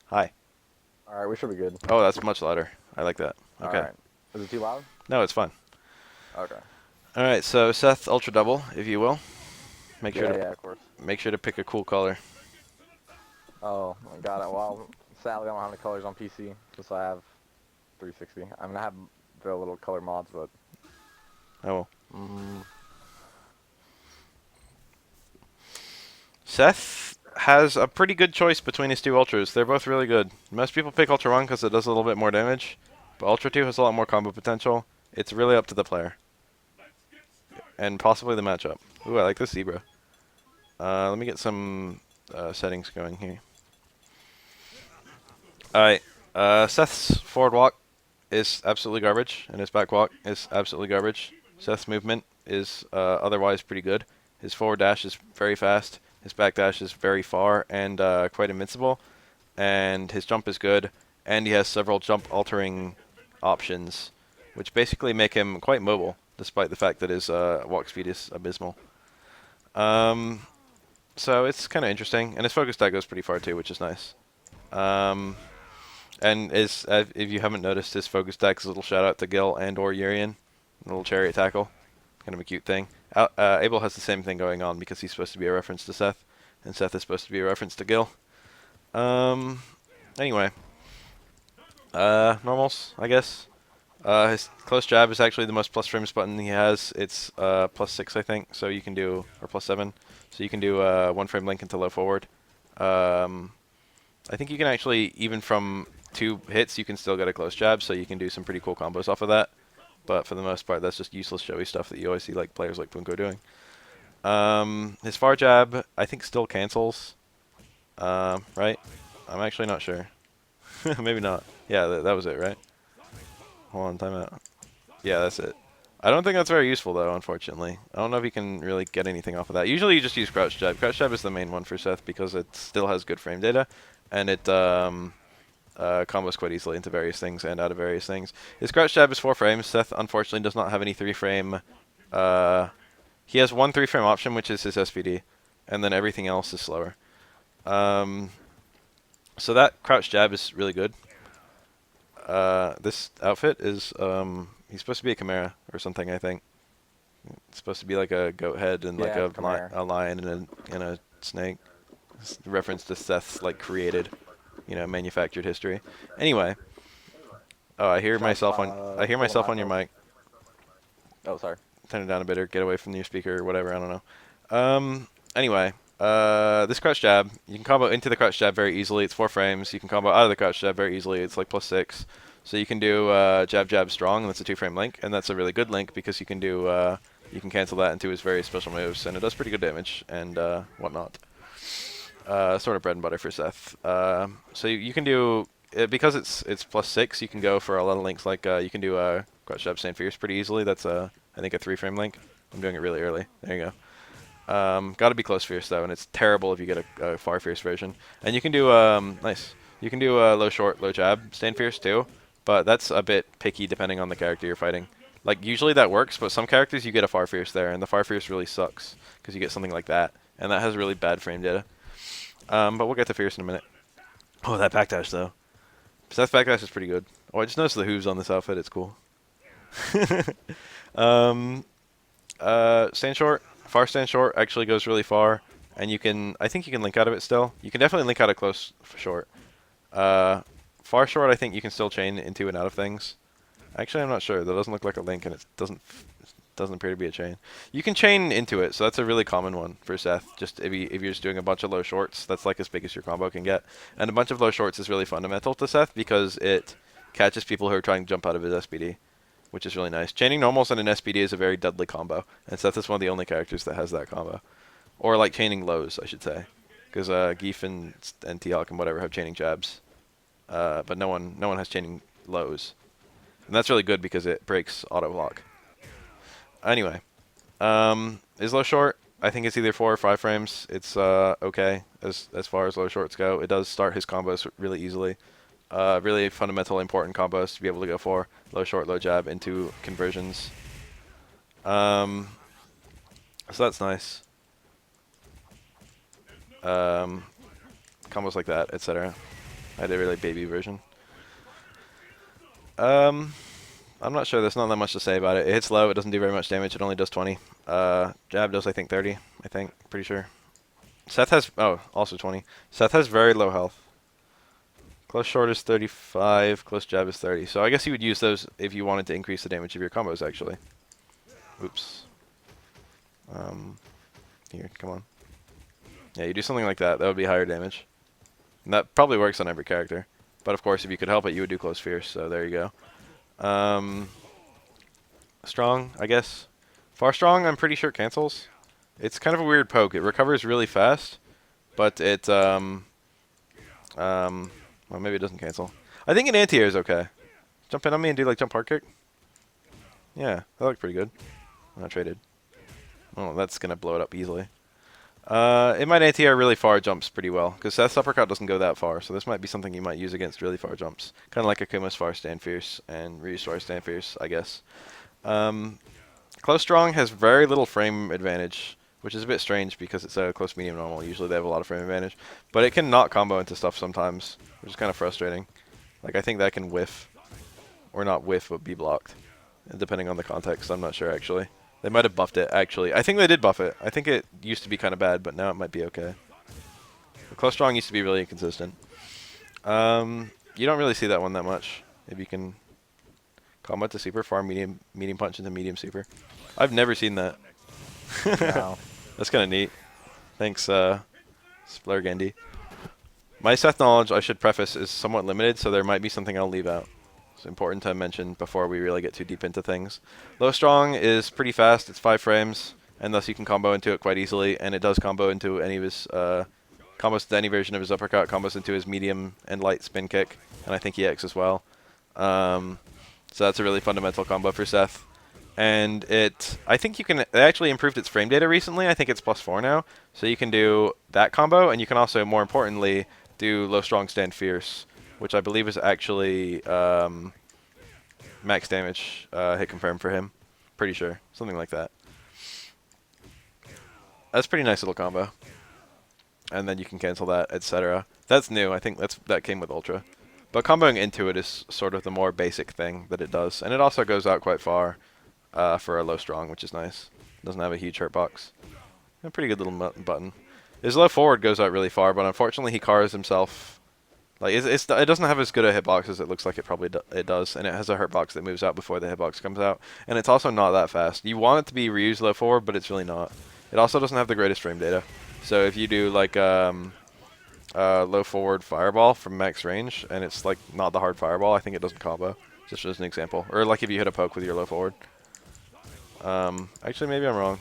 Hi. Alright, we should be good. Oh, that's much louder. I like that. Okay. Alright. Is it too loud? No, it's fine. Okay. All right, so Seth Ultra Double, if you will. Make sure Yeah, to yeah, of course. pick a cool color. Oh, I got it. Well, sadly I don't have any colors on PC, since I have 360. I mean, I have the little color mods, but... Oh well. Mm, Seth has a pretty good choice between his two Ultras. They're both really good. Most people pick Ultra 1 because it does a little bit more damage, but Ultra 2 has a lot more combo potential. It's really up to the player. And possibly the matchup. Ooh, I like this Zebra. Let me get some settings going here. Alright, Seth's forward walk is absolutely garbage, and his back walk is absolutely garbage. Seth's movement is otherwise pretty good. His forward dash is very fast. His back dash is very far and quite invincible. And his jump is good. And he has several jump altering options, which basically make him quite mobile, despite the fact that his walk speed is abysmal. Um, so it's kind of interesting. And his focus tag goes pretty far too, which is nice. Um, and if you haven't noticed, his focus deck is a little shout out to Gil and or Urian, a little chariot tackle, kind of a cute thing. Abel has the same thing going on because he's supposed to be a reference to Seth, and Seth is supposed to be a reference to Gil. Um, anyway, normals, I guess. His close jab is actually the most plus frames button he has. It's +6, I think, so you can do, or +7, so you can do one frame link into low forward. I think you can actually, even from 2 hits, you can still get a close jab, so you can do some pretty cool combos off of that. But for the most part, that's just useless showy stuff that you always see like players like Punko doing. His far jab, I think, still cancels. Right? I'm actually not sure. Maybe not. Yeah, that was it, right? Hold on, timeout. Yeah, that's it. I don't think that's very useful, though, unfortunately. I don't know if you can really get anything off of that. Usually you just use crouch jab. Crouch jab is the main one for Seth because it still has good frame data, and it combos quite easily into various things and out of various things. His crouch jab is 4 frames. Seth, unfortunately, does not have any 3-frame. He has one 3-frame option, which is his SPD, and then everything else is slower. So that crouch jab is really good. This outfit is, he's supposed to be a chimera or something, I think. It's supposed to be like a goat head and like yeah, it's Chimera. a lion and a snake. It's a reference to Seth's like created, manufactured history. Anyway, oh, Seth, I hear little myself high on your post. mic. Oh, sorry. Turn it down a bit or get away from your speaker or whatever. I don't know. Anyway, this crouch jab, you can combo into the crouch jab very easily. It's 4 frames. You can combo out of the crouch jab very easily. It's like +6. So you can do jab jab strong, and that's a 2-frame link, and that's a really good link because you can do you can cancel that into his various special moves, and it does pretty good damage and whatnot. Sort of bread and butter for Seth. So you can do because it's +6. You can go for a lot of links like you can do crouch jab stand fierce pretty easily. That's I think a 3-frame link. I'm doing it really early. There you go. Got to be close fierce though, and it's terrible if you get a far fierce version. And you can do nice. You can do low short, low jab, stand fierce too, but that's a bit picky depending on the character you're fighting. Like usually that works, but some characters you get a far fierce there, and the far fierce really sucks because you get something like that, and that has really bad frame data. But we'll get to fierce in a minute. Oh, that backdash though. Seth's backdash is pretty good. Oh, I just noticed the hooves on this outfit. It's cool. um, stand short, far stand short actually goes really far, and you can. I think you can link out of it still. You can definitely link out of close for short. Uh, far short, I think you can still chain into and out of things. Actually, I'm not sure. That doesn't look like a link, and it doesn't appear to be a chain. You can chain into it, so that's a really common one for Seth. Just if you're just doing a bunch of low shorts, that's like as big as your combo can get. And a bunch of low shorts is really fundamental to Seth because it catches people who are trying to jump out of his SPD, which is really nice. Chaining normals and an SPD is a very deadly combo, and Seth is one of the only characters that has that combo. Or like chaining lows, I should say, because Geef and T-Hawk and whatever have chaining jabs, but no one has chaining lows, and that's really good because it breaks auto block. Anyway, is low short? I think it's either 4 or 5 frames. It's okay as far as low shorts go. It does start his combos really easily. Really fundamental, important combos to be able to go for low short, low jab into conversions. So that's nice. Combos like that, etc. I had a really baby version. I'm not sure. There's not that much to say about it. It hits low. It doesn't do very much damage. It only does 20. Jab does, I think, 30. I think. Pretty sure. Seth has... Oh, also 20. Seth has very low health. Close short is 35. Close jab is 30. So I guess you would use those if you wanted to increase the damage of your combos, actually. Oops. Here, come on. Yeah, you do something like that. That would be higher damage. And that probably works on every character. But of course, if you could help it, you would do close fierce. So there you go. Strong, I guess. Far strong, I'm pretty sure cancels. It's kind of a weird poke. It recovers really fast, but it well, maybe it doesn't cancel. I think an anti-air is okay. Jump in on me and do like jump hard kick. Yeah, that looked pretty good. I'm not traded. Oh, that's gonna blow it up easily. It might anti-air really far jumps pretty well, because Seth's uppercut doesn't go that far, so this might be something you might use against really far jumps. Kind of like Akuma's far stand fierce and Ryu's far stand fierce, I guess. Close strong has very little frame advantage, which is a bit strange because it's a close medium normal. Usually they have a lot of frame advantage, but it can not combo into stuff sometimes, which is kind of frustrating. Like I think that can whiff, or not whiff, but be blocked, depending on the context. I'm not sure actually. They might have buffed it, actually. I think they did buff it. I think it used to be kind of bad, but now it might be okay. But close strong used to be really inconsistent. You don't really see that one that much. Maybe you can combo to super, far medium punch into medium super. I've never seen that. No. That's kind of neat. Thanks, Splurgandy. My Seth knowledge, I should preface, is somewhat limited, so there might be something I'll leave out. It's important to mention before we really get too deep into things. Low strong is pretty fast. It's 5 frames, and thus you can combo into it quite easily, and it does combo into any of his combos to any version of his uppercut, combos into his medium and light spin kick, and I think EX as well. So that's a really fundamental combo for Seth. And I think you can, it actually improved its frame data recently. I think it's +4 now. So you can do that combo, and you can also, more importantly, do low strong stand fierce, which I believe is actually max damage hit confirm for him. Pretty sure. Something like that. That's a pretty nice little combo. And then you can cancel that, etc. That's new. I think that came with Ultra. But comboing into it is sort of the more basic thing that it does. And it also goes out quite far for a low strong, which is nice. Doesn't have a huge hurt box. A pretty good little button. His low forward goes out really far, but unfortunately he cars himself. Like it doesn't have as good a hitbox as it looks like it probably does, and it has a hurtbox that moves out before the hitbox comes out, and it's also not that fast. You want it to be Ryu's low forward, but it's really not. It also doesn't have the greatest frame data. So if you do like low forward fireball from max range, and it's like not the hard fireball, I think it doesn't combo. Just as an example, or like if you hit a poke with your low forward. Actually, maybe I'm wrong.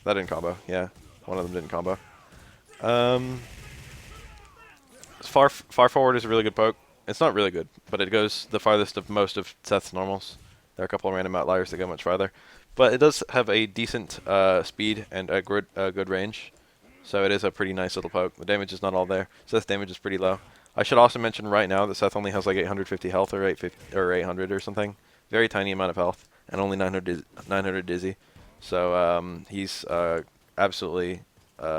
That didn't combo. Yeah, one of them didn't combo. Far forward is a really good poke. It's not really good, but it goes the farthest of most of Seth's normals. There are a couple of random outliers that go much farther. But it does have a decent speed and a good range. So it is a pretty nice little poke. The damage is not all there. Seth's damage is pretty low. I should also mention right now that Seth only has like 850 health or 800 or something. Very tiny amount of health and only 900 dizzy. So he's absolutely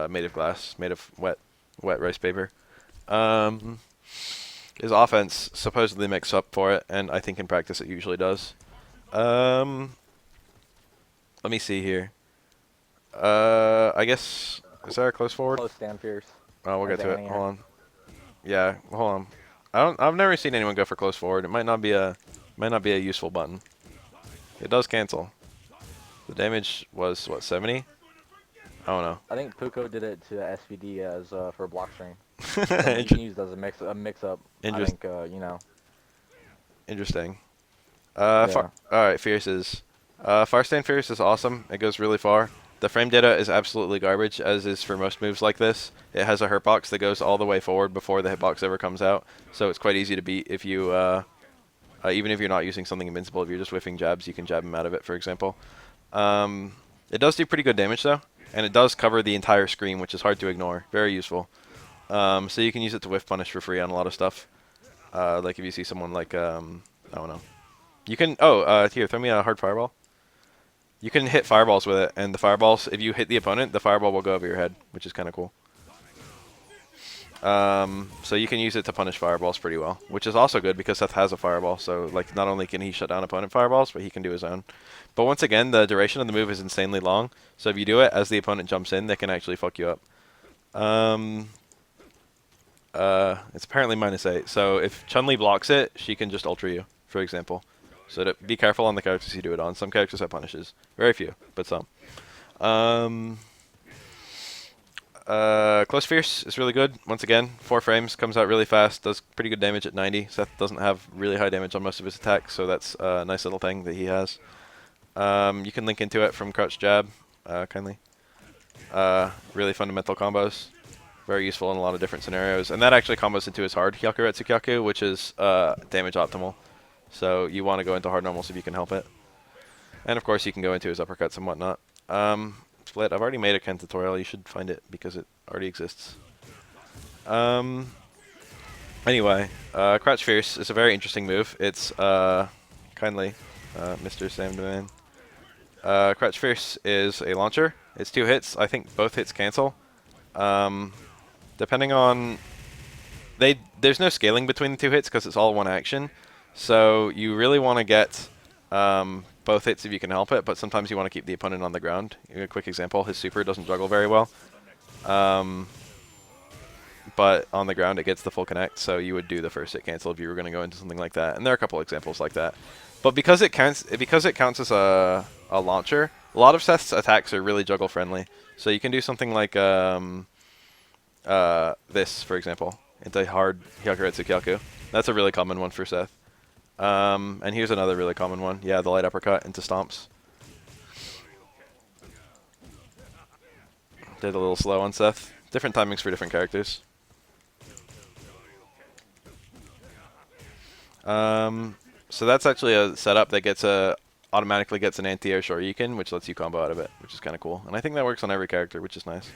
made of glass, made of wet rice paper. His offense supposedly makes up for it, and I think in practice it usually does. Let me see here. I guess, is there a close forward? Close stand fierce. Oh, we'll get to it. Hold on. Yeah, hold on. I've never seen anyone go for close forward. It might not be a useful button. It does cancel. The damage was what, 70? I don't know. I think Puko did it to SVD as for block string. You can use it as a mix up. I think you know. Interesting. Yeah. Alright, Fierce is. Far Stand Fierce is awesome. It goes really far. The frame data is absolutely garbage, as is for most moves like this. It has a hurt box that goes all the way forward before the hitbox ever comes out, so it's quite easy to beat if you, even if you're not using something invincible. If you're just whiffing jabs, you can jab him out of it, for example. It does do pretty good damage, though, and it does cover the entire screen, which is hard to ignore. Very useful. So you can use it to whiff punish for free on a lot of stuff. Like if you see someone like, I don't know. You can, here, throw me a hard fireball. You can hit fireballs with it, and the fireballs, if you hit the opponent, the fireball will go over your head, which is kind of cool. So you can use it to punish fireballs pretty well, which is also good because Seth has a fireball. So like not only can he shut down opponent fireballs, but he can do his own. But once again, the duration of the move is insanely long. So if you do it as the opponent jumps in, they can actually fuck you up. It's apparently -8. So if Chun-Li blocks it, she can just ultra you, for example. So be careful on the characters you do it on. Some characters have punishes. Very few, but some. Close Fierce is really good. Once again, 4 frames, comes out really fast, does pretty good damage at 90. Seth doesn't have really high damage on most of his attacks, so that's a nice little thing that he has. You can link into it from Crouch Jab, kindly. Really fundamental combos. Very useful in a lot of different scenarios. And that actually combos into his hard Hyakuretsu Kyaku, which is damage optimal. So you want to go into hard normals if you can help it. And of course you can go into his uppercuts and whatnot. Split. I've already made a Ken tutorial. You should find it because it already exists. Anyway, Crouch Fierce is a very interesting move. It's kindly, Mr. Sam Domain. Crouch Fierce is a launcher. It's 2 hits. I think both hits cancel. Depending on there's no scaling between the 2 hits because it's all one action. So you really want to get both hits if you can help it, but sometimes you want to keep the opponent on the ground. A quick example, his super doesn't juggle very well. But on the ground it gets the full connect, so you would do the first hit cancel if you were going to go into something like that. And there are a couple examples like that. But because it counts as a launcher, a lot of Seth's attacks are really juggle friendly. So you can do something like this, for example, into hard Hyakuretsu Kyaku. That's a really common one for Seth. And here's another really common one. Yeah, the light uppercut into stomps. Did a little slow on Seth. Different timings for different characters. So that's actually a setup that gets automatically gets an anti-air Shoryuken, which lets you combo out of it, which is kind of cool. And I think that works on every character, which is nice.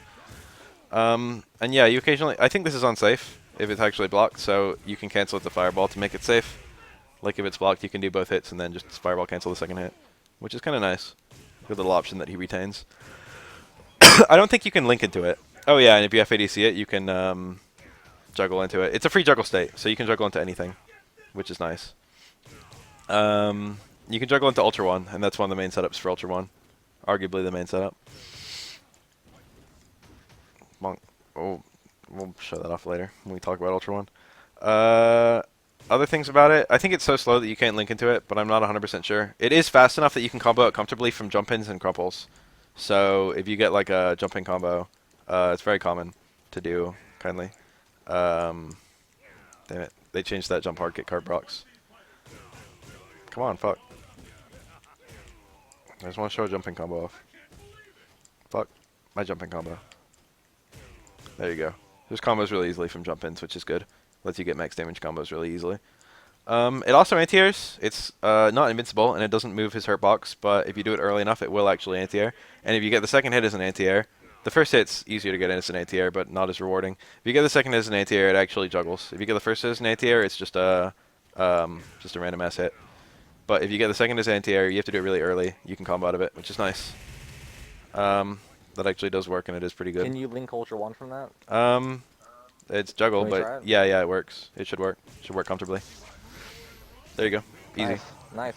And yeah, you occasionally... I think this is unsafe if it's actually blocked, so you can cancel it to fireball to make it safe. Like if it's blocked, you can do both hits and then just fireball cancel the second hit, which is kind of nice. Good little option that he retains. I don't think you can link into it. Oh yeah, and if you FADC it, you can juggle into it. It's a free juggle state, so you can juggle into anything, which is nice. You can juggle into Ultra 1, and that's one of the main setups for Ultra 1. Arguably the main setup. Oh, we'll show that off later when we talk about Ultra 1. Other things about it, I think it's so slow that you can't link into it, but I'm not 100% sure. It is fast enough that you can combo it comfortably from jump-ins and crumples. So if you get like a jump-in combo, it's very common to do, kindly. Damn it, they changed that jump hard kick card box. Come on, fuck. I just want to show a jumping combo off. Fuck, my jumping combo. There you go. There's combos really easily from jump-ins, which is good. Lets you get max damage combos really easily. It also anti-airs. It's not invincible, and it doesn't move his hurt box, but if you do it early enough, it will actually anti-air. And if you get the second hit as an anti-air, the first hit's easier to get as an anti-air, but not as rewarding. If you get the second hit as an anti-air, it actually juggles. If you get the first hit as an anti-air, it's just a random-ass hit. But if you get the second as an anti-air, you have to do it really early. You can combo out of it, which is nice. That actually does work, and it is pretty good. Can you link Ultra 1 from that? It's juggle, but yeah, it works. It should work. It should work comfortably. There you go. Easy. Nice.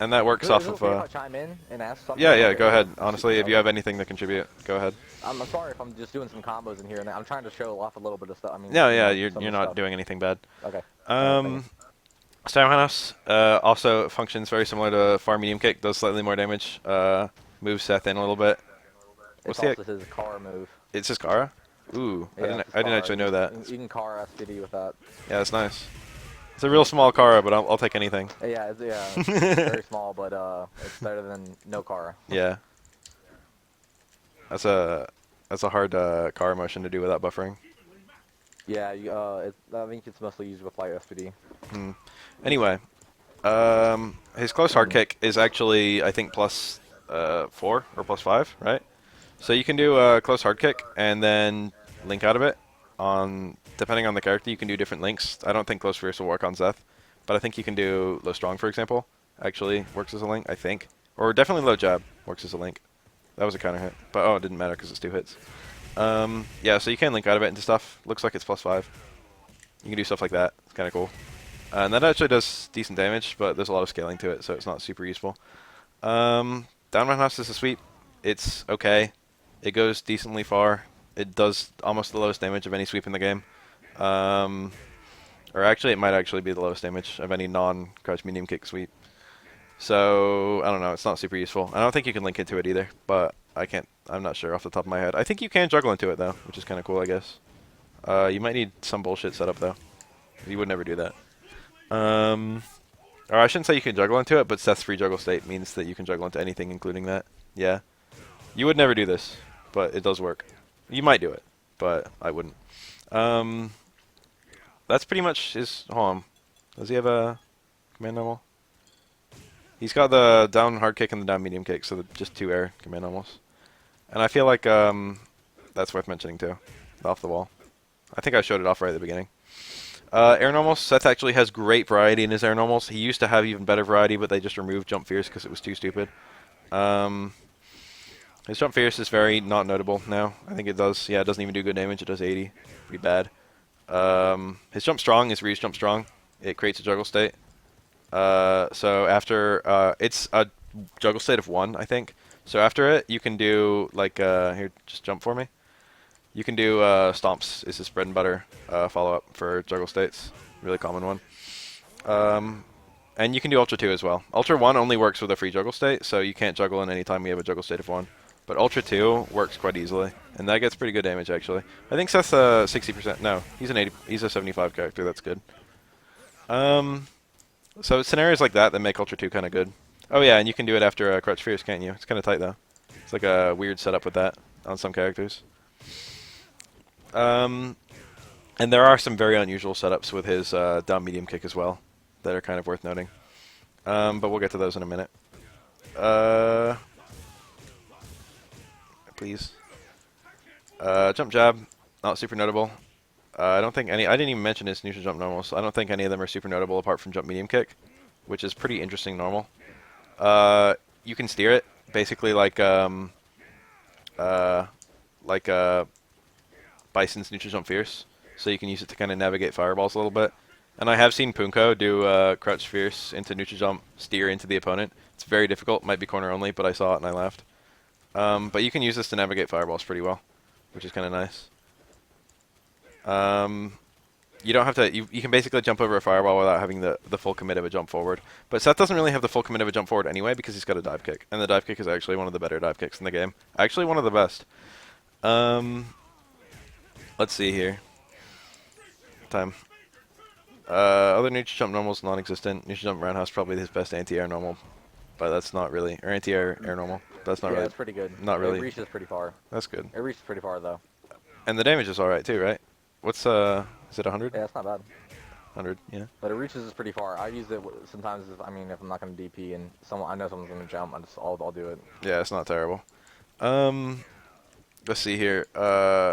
And that works off of... If I chime in and ask something? Yeah, go ahead. Honestly, if you have anything to contribute, go ahead. I'm sorry if I'm just doing some combos in here, and I'm trying to show off a little bit of stuff. I mean, No, yeah, you're not doing anything bad. Okay. Stamina also functions very similar to Far Medium Kick, does slightly more damage, moves Seth in a little bit. It's also his Kara move. It's his Kara? Ooh, Yeah, I didn't actually know that. You can Kara SPD with that. Yeah, that's nice. It's a real small Kara, but I'll take anything. It's very small, but it's better than no Kara. Yeah. That's a hard Kara motion to do without buffering. Yeah, I think it's mostly used with light SPD. Anyway, his close hard kick is actually, I think, +4 or +5, right? So you can do a close hard kick and then link out of it. Depending on the character, you can do different links. I don't think close fierce will work on Seth, but I think you can do low strong, for example. Actually works as a link, I think. Or definitely low jab works as a link. That was a counter hit, but it didn't matter because it's 2 hits. Yeah, so you can link out of it into stuff. Looks like it's +5. You can do stuff like that. It's kind of cool. And that actually does decent damage, but there's a lot of scaling to it, so it's not super useful. Down roundhouse is a sweep. It's okay. It goes decently far. It does almost the lowest damage of any sweep in the game. Or actually, it might actually be the lowest damage of any non-crouch medium kick sweep. So, I don't know. It's not super useful. I don't think you can link into it either, but I'm not sure off the top of my head. I think you can juggle into it, though, which is kind of cool, I guess. You might need some bullshit setup, though. You would never do that. Or I shouldn't say you can juggle into it, but Seth's free juggle state means that you can juggle into anything, including that. Yeah. You would never do this, but it does work. You might do it, but I wouldn't. That's pretty much his... Hold on. Does he have a command normal? He's got the down hard kick and the down medium kick, so just 2 air command normals. And I feel like that's worth mentioning, too. Off the wall. I think I showed it off right at the beginning. Air normals, Seth actually has great variety in his air normals. He used to have even better variety, but they just removed jump fierce because it was too stupid. His jump fierce is very not notable now. I think it does, yeah, it doesn't even do good damage. It does 80. Pretty bad. His jump strong is Ryu's jump strong. It creates a juggle state. So after, it's a juggle state of 1, I think. So after it, you can do, like, here, just jump for me. You can do Stomps, is his bread and butter follow-up for juggle states. Really common one. And you can do Ultra 2 as well. Ultra 1 only works with a free juggle state, so you can't juggle in any time we have a juggle state of 1. But Ultra 2 works quite easily, and that gets pretty good damage, actually. I think Seth's 60%. No, he's a 75 character. That's good. So scenarios like that make Ultra 2 kind of good. Oh yeah, and you can do it after Crouch Fierce, can't you? It's kind of tight, though. It's like a weird setup with that on some characters. And there are some very unusual setups with his down medium kick as well that are kind of worth noting. But we'll get to those in a minute. Please. Jump jab, not super notable. I don't think any. I didn't even mention his neutral jump normals. I don't think any of them are super notable apart from jump medium kick, which is pretty interesting normal. You can steer it basically like Bison's neutral jump fierce, so you can use it to kind of navigate fireballs a little bit. And I have seen Punko do crouch fierce into neutral jump, steer into the opponent. It's very difficult, might be corner only, but I saw it and I laughed. But you can use this to navigate fireballs pretty well, which is kind of nice. You don't have to. You can basically jump over a fireball without having the full commit of a jump forward. But Seth doesn't really have the full commit of a jump forward anyway because he's got a dive kick, and the dive kick is actually one of the better dive kicks in the game. Actually, one of the best. Let's see here. Time. Other neutral jump normals non-existent. Neutral jump roundhouse probably his best anti-air normal, but that's not really, or anti-air air normal. That's not really. Yeah, it's pretty good. Not really. It reaches pretty far. That's good. It reaches pretty far though. And the damage is all right too, right? What's is it 100? Yeah, it's not bad. 100, yeah. But it reaches pretty far. I use it sometimes if I'm not gonna DP and I know someone's gonna jump. I'll do it. Yeah, it's not terrible. Let's see here.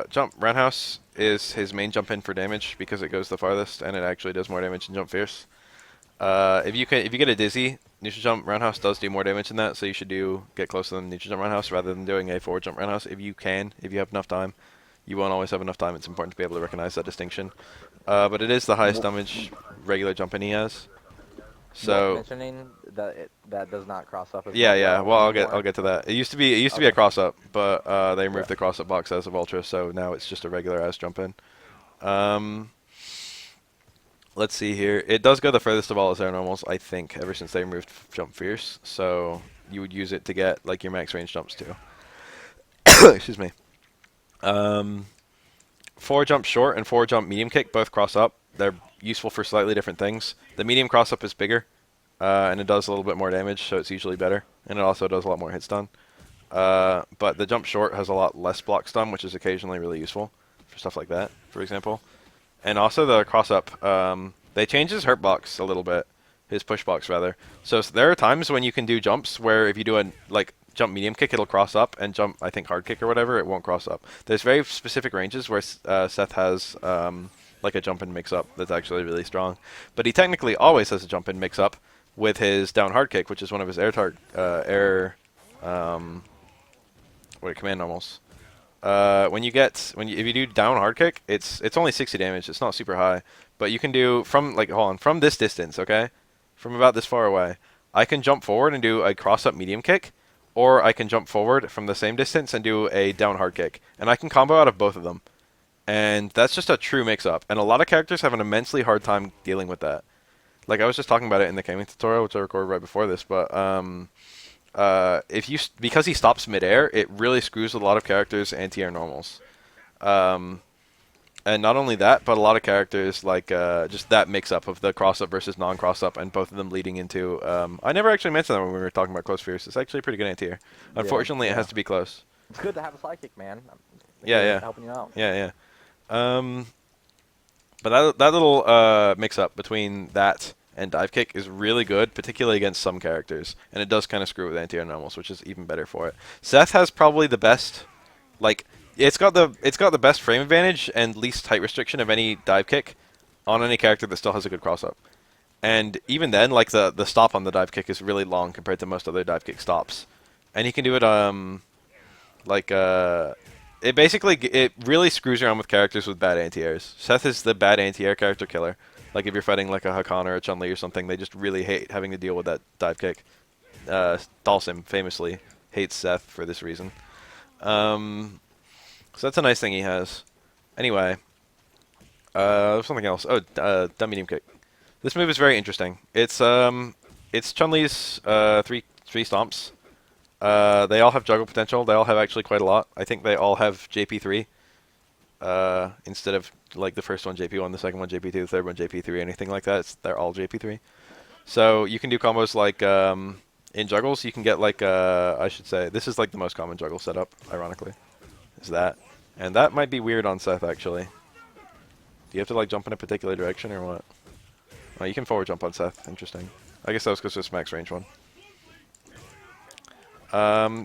Jump roundhouse is his main jump in for damage because it goes the farthest and it actually does more damage than jump fierce. If you get a dizzy, neutral jump roundhouse does do more damage than that, so you should get closer than neutral jump roundhouse rather than doing a forward jump roundhouse if you have enough time. You won't always have enough time. It's important to be able to recognize that distinction. But it is the highest damage regular jump in he has. So mentioning that does not cross up. yeah. Well, I'll get to that. It used to be a cross up, but they removed the cross up box as of Ultra, so now it's just a regular ass jump in. Let's see here. It does go the furthest of all his air normals, I think, ever since they removed jump fierce. So you would use it to get like your max range jumps too. Excuse me. 4 jump short and 4 jump medium kick both cross up. They're useful for slightly different things. The medium cross up is bigger, and it does a little bit more damage, so it's usually better. And it also does a lot more hit stun. But the jump short has a lot less block stun, which is occasionally really useful for stuff like that, for example. And also the cross up, they changed his hurt box a little bit, his push box rather. So there are times when you can do jumps where if you do a jump medium kick, it'll cross up, and jump, I think, hard kick or whatever, it won't cross up. There's very specific ranges where Seth has like a jump and mix up that's actually really strong. But he technically always has a jump and mix up with his down hard kick, which is one of his command normals. if you do down hard kick, it's only 60 damage. It's not super high, but you can do from like hold on from this distance, okay, from about this far away. I can jump forward and do a cross up medium kick, or I can jump forward from the same distance and do a down hard kick, and I can combo out of both of them. And that's just a true mix-up. And a lot of characters have an immensely hard time dealing with that. Like I was just talking about it in the gaming tutorial, which I recorded right before this, but because he stops midair, it really screws with a lot of characters' anti-air normals. And not only that, but a lot of characters like just that mix-up of the cross-up versus non-cross-up, and both of them leading into. I never actually mentioned that when we were talking about close fierce. It's actually a pretty good anti-air. Unfortunately, it has to be close. It's good to have a sidekick, man. Yeah. Helping you out. Yeah. But that little mix-up between that and dive kick is really good, particularly against some characters, and it does kind of screw with anti-air normals, which is even better for it. Seth has probably the best, like it's got the best frame advantage and least height restriction of any dive kick on any character that still has a good cross-up. And even then, like the stop on the dive kick is really long compared to most other dive kick stops, and he can do it it really screws around with characters with bad anti-airs. Seth is the bad anti-air character killer. Like if you're fighting like a Hakan or a Chun-Li or something, they just really hate having to deal with that dive kick. Dalsim famously hates Seth for this reason. So that's a nice thing he has. Anyway, there's something else. Oh, down medium kick. This move is very interesting. It's Chun-Li's three stomps. They all have juggle potential. They all have actually quite a lot. I think they all have JP3 instead of like the first one JP1, the second one JP2, the third one JP3, anything like that. They're all JP3. So you can do combos like in juggles. You can get like I should say this is like the most common juggle setup. Ironically, is that, and that might be weird on Seth actually. Do you have to like jump in a particular direction or what? Oh, you can forward jump on Seth. Interesting. I guess that was because it's max range one.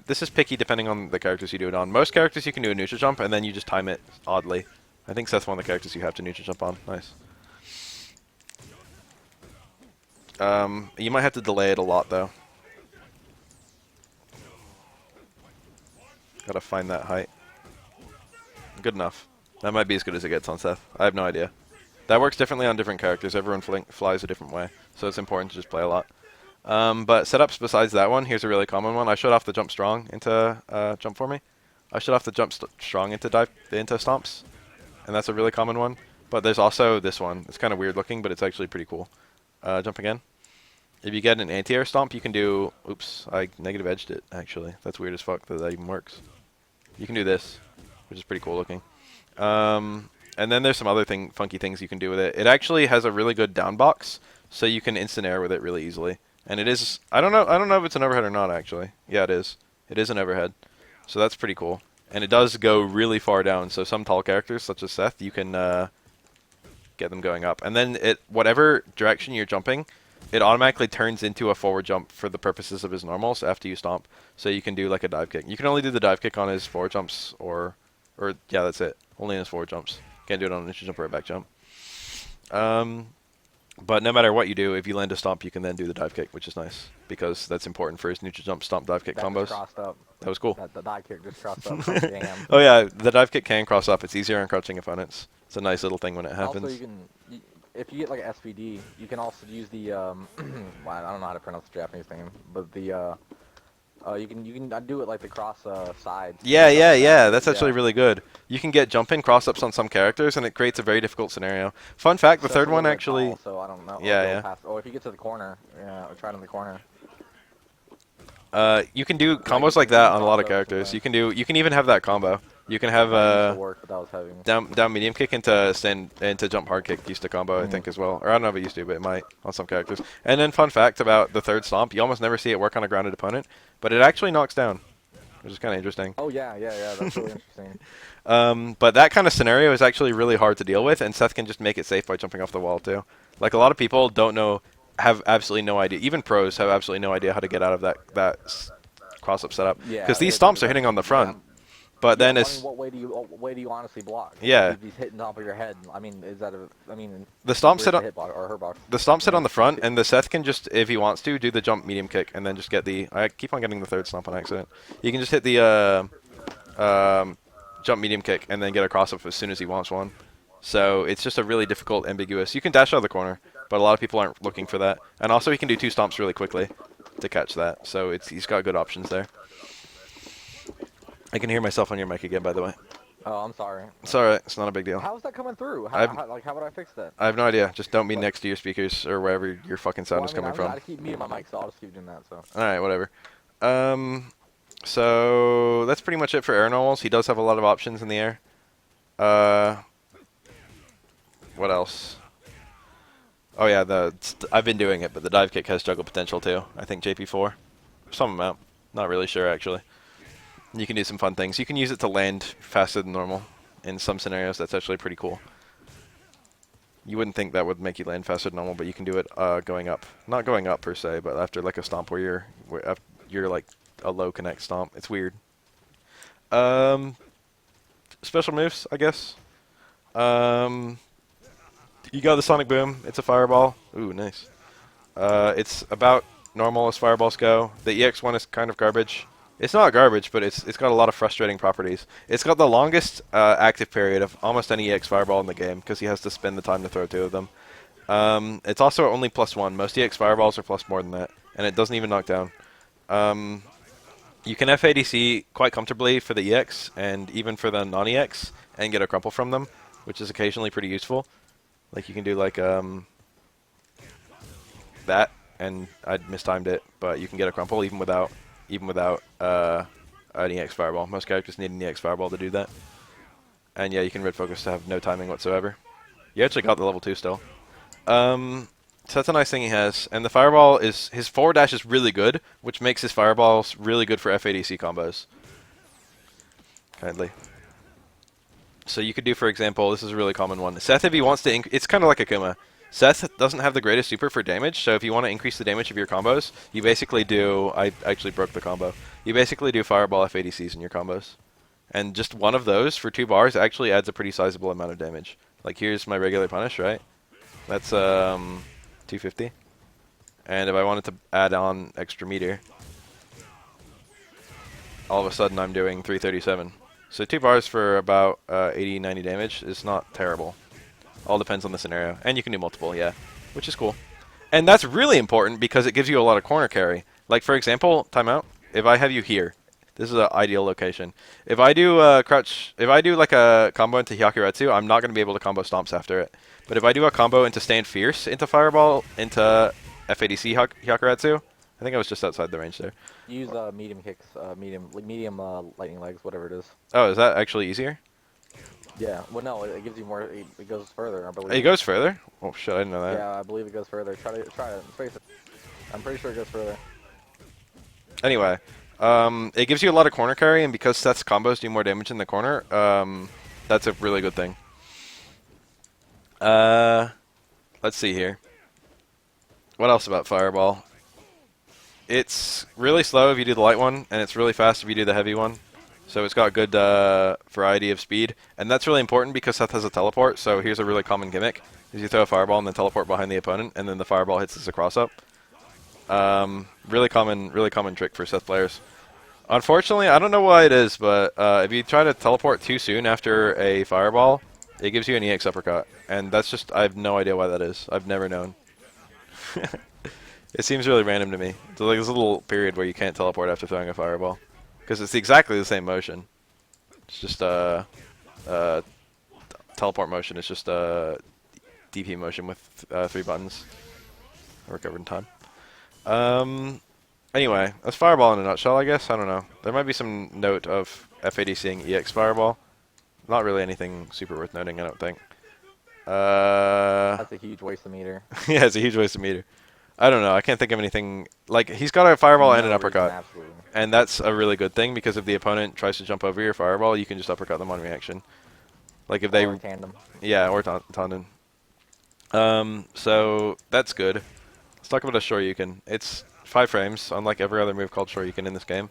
This is picky depending on the characters you do it on. Most characters you can do a neutral jump and then you just time it oddly. I think Seth's one of the characters you have to neutral jump on. Nice. You might have to delay it a lot though. Gotta find that height. Good enough. That might be as good as it gets on Seth. I have no idea. That works differently on different characters. Everyone flies a different way, so it's important to just play a lot. But setups besides that one, here's a really common one. I shut off the jump strong into jump for me. I shut off the jump strong into stomps, and that's a really common one. But there's also this one. It's kind of weird looking, but it's actually pretty cool. Jump again. If you get an anti-air stomp, you can do. Oops, I negative edged it. Actually, that's weird as fuck that that even works. You can do this, which is pretty cool looking. And then there's some other funky things you can do with it. It actually has a really good down box, so you can instant air with it really easily. And it is, I don't know if it's an overhead or not actually. Yeah, it is. It is an overhead. So that's pretty cool. And it does go really far down, so some tall characters, such as Seth, you can get them going up. And then whatever direction you're jumping, it automatically turns into a forward jump for the purposes of his normals after you stomp. So you can do like a dive kick. You can only do the dive kick on his forward jumps or yeah, that's it. Only in his forward jumps. Can't do it on a neutral jump or a back jump. But no matter what you do, if you land a stomp, you can then do the dive kick, which is nice because that's important for his neutral jump, stomp, dive kick combos. Crossed up. That was cool. The dive kick just crossed up. Damn. Oh yeah, the dive kick can cross up. It's easier on crouching opponents. It's a nice little thing when it happens. Also, if you get like an SVD, you can also use the well, I don't know how to pronounce the Japanese name, but the you can do it like the cross sides. Yeah. That's actually really good. You can get jump in cross ups on some characters, and it creates a very difficult scenario. Fun fact: the third one actually. Tall, so I don't know. Yeah. Oh, if you get to the corner, or try it in the corner. You can do combos like that on a lot of characters. You can even have that combo. You can have down medium kick into jump hard kick used to combo I think as well. Or I don't know if it used to, but it might on some characters. And then fun fact about the third stomp, you almost never see it work on a grounded opponent, but it actually knocks down, which is kind of interesting. Oh yeah, that's really interesting. But that kind of scenario is actually really hard to deal with, and Seth can just make it safe by jumping off the wall too. Like a lot of people don't know, have absolutely no idea. Even pros have absolutely no idea how to get out of that cross-up setup. Because these stomps are hitting on the front. But then it's what way do you honestly block? Yeah. If he's hitting top of your head, the stomp sit on her box. The stomp sit on the front, and the Seth can just, if he wants to, do the jump medium kick, and then just get the. I keep on getting the third stomp on accident. You can just hit the jump medium kick, and then get a cross-up as soon as he wants one. So it's just a really difficult, ambiguous. You can dash out of the corner, but a lot of people aren't looking for that. And also he can do 2 stomps really quickly to catch that. So he's got good options there. I can hear myself on your mic again, by the way. Oh, I'm sorry. It's alright. It's not a big deal. How's that coming through? I've- How would I fix that? I have no idea. Just don't be next to your speakers or wherever your fucking sound is coming from. I keep muting my mic, so I'll just keep doing that. So. Alright, whatever. So that's pretty much it for air normals. He does have a lot of options in the air. What else? Oh yeah, I've been doing it, but the dive kick has juggle potential too. I think JP4, some amount. Not really sure actually. You can do some fun things. You can use it to land faster than normal. In some scenarios, that's actually pretty cool. You wouldn't think that would make you land faster than normal, but you can do it going up. Not going up per se, but after like a stomp where you're like a low connect stomp. It's weird. Special moves, I guess. You got the Sonic Boom. It's a fireball. Ooh, nice. It's about normal as fireballs go. The EX one is kind of garbage. It's not garbage, but it's got a lot of frustrating properties. It's got the longest active period of almost any EX fireball in the game because he has to spend the time to throw 2 of them. It's also only +1. Most EX fireballs are plus more than that, and it doesn't even knock down. You can FADC quite comfortably for the EX and even for the non-EX and get a crumple from them, which is occasionally pretty useful. Like you can do like that, and I mistimed it, but you can get a crumple even without an EX fireball. Most characters need an EX fireball to do that. And yeah, you can red focus to have no timing whatsoever. You actually got the level 2 still. So that's a nice thing he has. And the fireball is his forward dash is really good, which makes his fireballs really good for FADC combos. Kindly. So you could do, for example, this is a really common one. Seth, if he wants to, it's kind of like Akuma. Seth doesn't have the greatest super for damage, so if you want to increase the damage of your combos, you basically do. I actually broke the combo. You basically do fireball FADCs in your combos, and just one of those for 2 bars actually adds a pretty sizable amount of damage. Like here's my regular punish, right? That's 250, and if I wanted to add on extra meter, all of a sudden I'm doing 337. So 2 bars for about 80, 90 damage is not terrible. All depends on the scenario. And you can do multiple, yeah, which is cool. And that's really important because it gives you a lot of corner carry. Like, for example, timeout, if I have you here, this is an ideal location. If I do if I do like a combo into Hyakuretsu, I'm not going to be able to combo stomps after it. But if I do a combo into Stand Fierce, into Fireball, into FADC Hyakuretsu, I think I was just outside the range there. Use medium kicks, medium lightning legs, whatever it is. Oh, is that actually easier? Yeah. Well, no, it gives you more. It goes further, I believe. It goes further? Oh shit, I didn't know that. Yeah, I believe it goes further. Try it. Face it. I'm pretty sure it goes further. Anyway, it gives you a lot of corner carry, and because Seth's combos do more damage in the corner, that's a really good thing. Let's see here. What else about Fireball? It's really slow if you do the light one, and it's really fast if you do the heavy one. So it's got good variety of speed, and that's really important because Seth has a teleport. So here's a really common gimmick: is you throw a fireball and then teleport behind the opponent, and then the fireball hits as a cross up. Really common trick for Seth players. Unfortunately, I don't know why it is, but if you try to teleport too soon after a fireball, it gives you an EX uppercut, and that's just I have no idea why that is. I've never known. It seems really random to me. So like this little period where you can't teleport after throwing a fireball. Because it's exactly the same motion. It's just teleport motion. It's just DP motion with 3 buttons. Recovered in time. Anyway, that's Fireball in a nutshell, I guess. I don't know. There might be some note of FADCing EX Fireball. Not really anything super worth noting, I don't think. That's a huge waste of meter. Yeah, it's a huge waste of meter. I don't know. I can't think of anything. Like, he's got a Fireball and an uppercut. Absolutely. And that's a really good thing because if the opponent tries to jump over your Fireball, you can just uppercut them on reaction. Like if they... Or tandem. Yeah, or Tanden. So that's good. Let's talk about a Shoryuken. It's 5 frames, unlike every other move called Shoryuken in this game.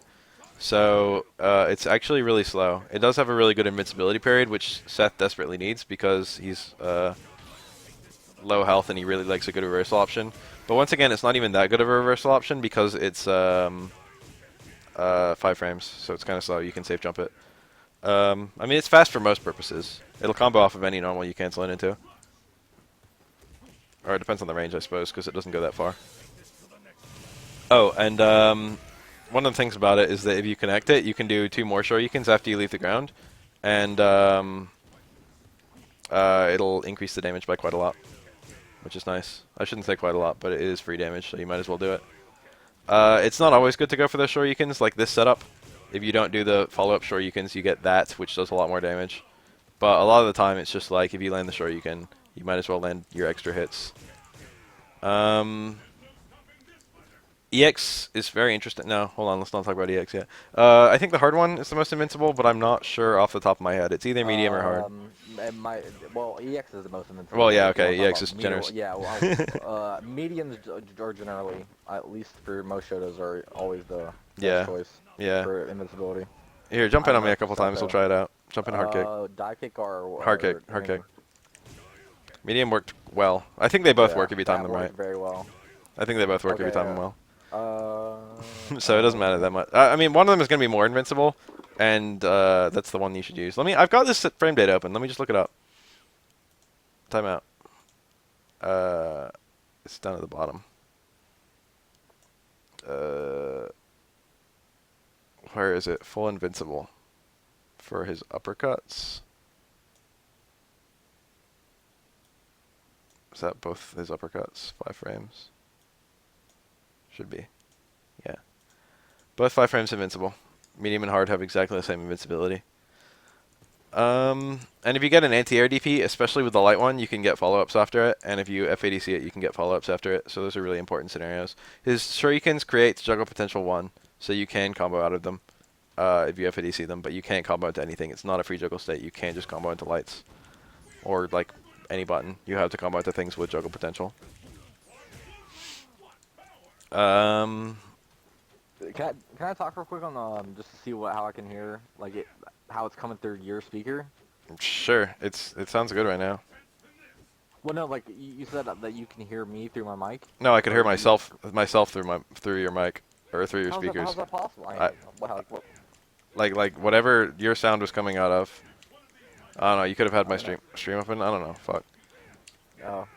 So it's actually really slow. It does have a really good invincibility period, which Seth desperately needs because he's low health and he really likes a good reversal option. But once again, it's not even that good of a reversal option because it's 5 frames, so it's kind of slow. You can safe jump it. I mean, it's fast for most purposes. It'll combo off of any normal you cancel it into. Or it depends on the range, I suppose, because it doesn't go that far. Oh, and one of the things about it is that if you connect it, you can do 2 more Shoryukens after you leave the ground. And it'll increase the damage by quite a lot, which is nice. I shouldn't say quite a lot, but it is free damage, so you might as well do it. It's not always good to go for those Shoryukens, like this setup. If you don't do the follow-up Shoryukens, you get that, which does a lot more damage. But a lot of the time, it's just like, if you land the Shoryuken, you might as well land your extra hits. EX is very interesting. No, hold on, let's not talk about EX yet. I think the hard one is the most invincible, but I'm not sure off the top of my head. It's either medium or hard. Well, EX is the most invincible. Well, yeah, If you okay, wanna talk EX is about generous. Yeah, well, mediums are generally, at least for most Shotos, are always the best choice for invincibility. Here, jump in I on me know a couple for times. We'll Seth, try it out. Jump in hard kick. dive kick or Hard kick. Hard kick. Medium worked well. I think they both work if you time them right. Very well. I think they both work if you time them well. Uh, So it doesn't matter that much. I mean, one of them is going to be more invincible, and that's the one you should use. I've got this frame data open. Let me just look it up. Timeout. It's down at the bottom. Where is it? Full invincible for his uppercuts. Is that both his uppercuts? 5 frames. Should be. Yeah. Both 5 frames invincible. Medium and hard have exactly the same invincibility. And if you get an anti-air DP, especially with the light one, you can get follow-ups after it. And if you FADC it, you can get follow-ups after it. So those are really important scenarios. His Shoryukens create juggle potential 1, so you can combo out of them if you FADC them, but you can't combo into anything. It's not a free juggle state. You can't just combo into lights. Or, like, any button. You have to combo into things with juggle potential. Can I talk real quick on just to see how I can hear how it's coming through your speaker? Sure. It sounds good right now. Well, no, like you said that you can hear me through my mic. No, I could hear myself through your mic or through your speakers. How's that possible? Like whatever your sound was coming out of. I don't know. You could have had my stream open. I don't know. Fuck. Oh.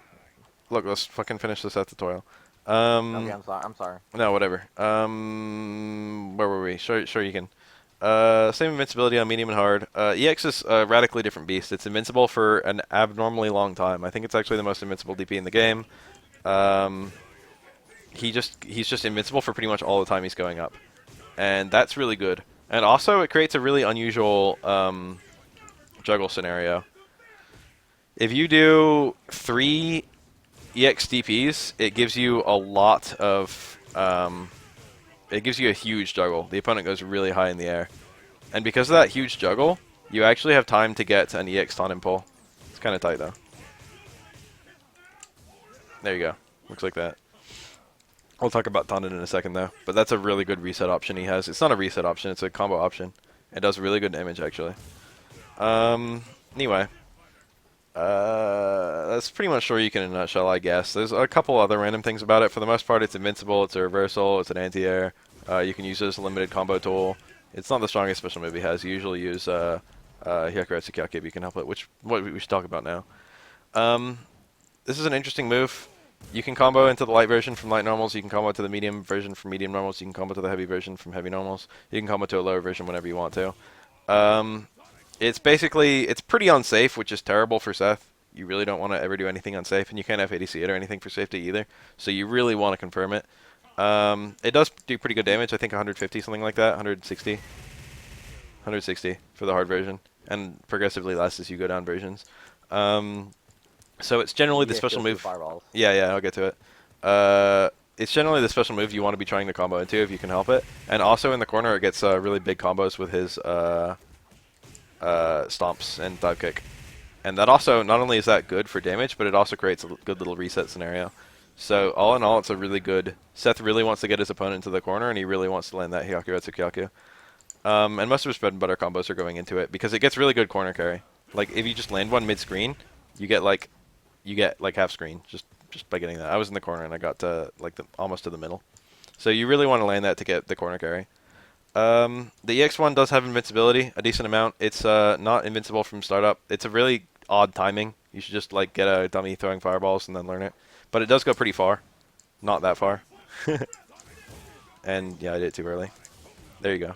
Look, let's fucking finish this tutorial. Okay, I'm sorry. No, whatever. Where were we? Sure you can. Same invincibility on medium and hard. EX is a radically different beast. It's invincible for an abnormally long time. I think it's actually the most invincible DP in the game. He's just invincible for pretty much all the time he's going up, and that's really good. And also, it creates a really unusual juggle scenario. If you do 3 EX DPs, it gives you a lot of it gives you a huge juggle. The opponent goes really high in the air. And because of that huge juggle, you actually have time to get an EX Tanden pull. It's kind of tight, though. There you go. Looks like that. We'll talk about Tanden in a second, though. But that's a really good reset option he has. It's not a reset option, it's a combo option. It does really good damage, actually. Anyway. That's pretty much Shoryuken in a nutshell, I guess. There's a couple other random things about it. For the most part, it's invincible, it's a reversal, it's an anti-air. You can use it as a limited combo tool. It's not the strongest special move he has. You usually use Hyakuretsu Kyake if you can help it, what we should talk about now. This is an interesting move. You can combo into the light version from light normals, you can combo to the medium version from medium normals, you can combo to the heavy version from heavy normals, you can combo to a lower version whenever you want to. It's pretty unsafe, which is terrible for Seth. You really don't want to ever do anything unsafe, and you can't FADC it or anything for safety either. So you really want to confirm it. It does do pretty good damage. I think 150, something like that. 160. 160 for the hard version, and progressively less as you go down versions. So it's generally the special move. Yeah, I'll get to it. It's generally the special move you want to be trying to combo into if you can help it. And also in the corner, it gets really big combos with his stomps and dive kick. And that also, not only is that good for damage, but it also creates a good little reset scenario. So all in all, it's a really good... Seth really wants to get his opponent into the corner, and he really wants to land that Hyakuretsu Kyake. And most of his bread and butter combos are going into it, because it gets really good corner carry. Like, if you just land one mid-screen, you get like half screen, just by getting that. I was in the corner, and I got to, almost to the middle. So you really want to land that to get the corner carry. The EX1 does have invincibility, a decent amount. It's not invincible from startup. It's a really odd timing. You should just like get a dummy throwing fireballs and then learn it. But it does go pretty far. Not that far. And yeah, I did it too early. There you go.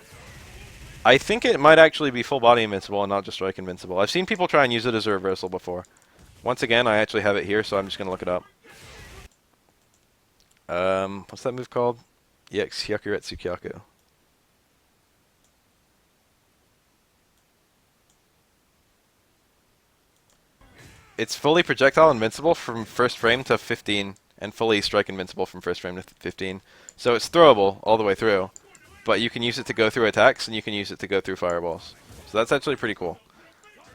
I think it might actually be full body invincible and not just strike invincible. I've seen people try and use it as a reversal before. Once again, I actually have it here, so I'm just going to look it up. What's that move called? EX Hyakuretsu Kyaku. It's fully projectile invincible from first frame to 15, and fully strike invincible from first frame to 15. So it's throwable all the way through, but you can use it to go through attacks, and you can use it to go through fireballs. So that's actually pretty cool.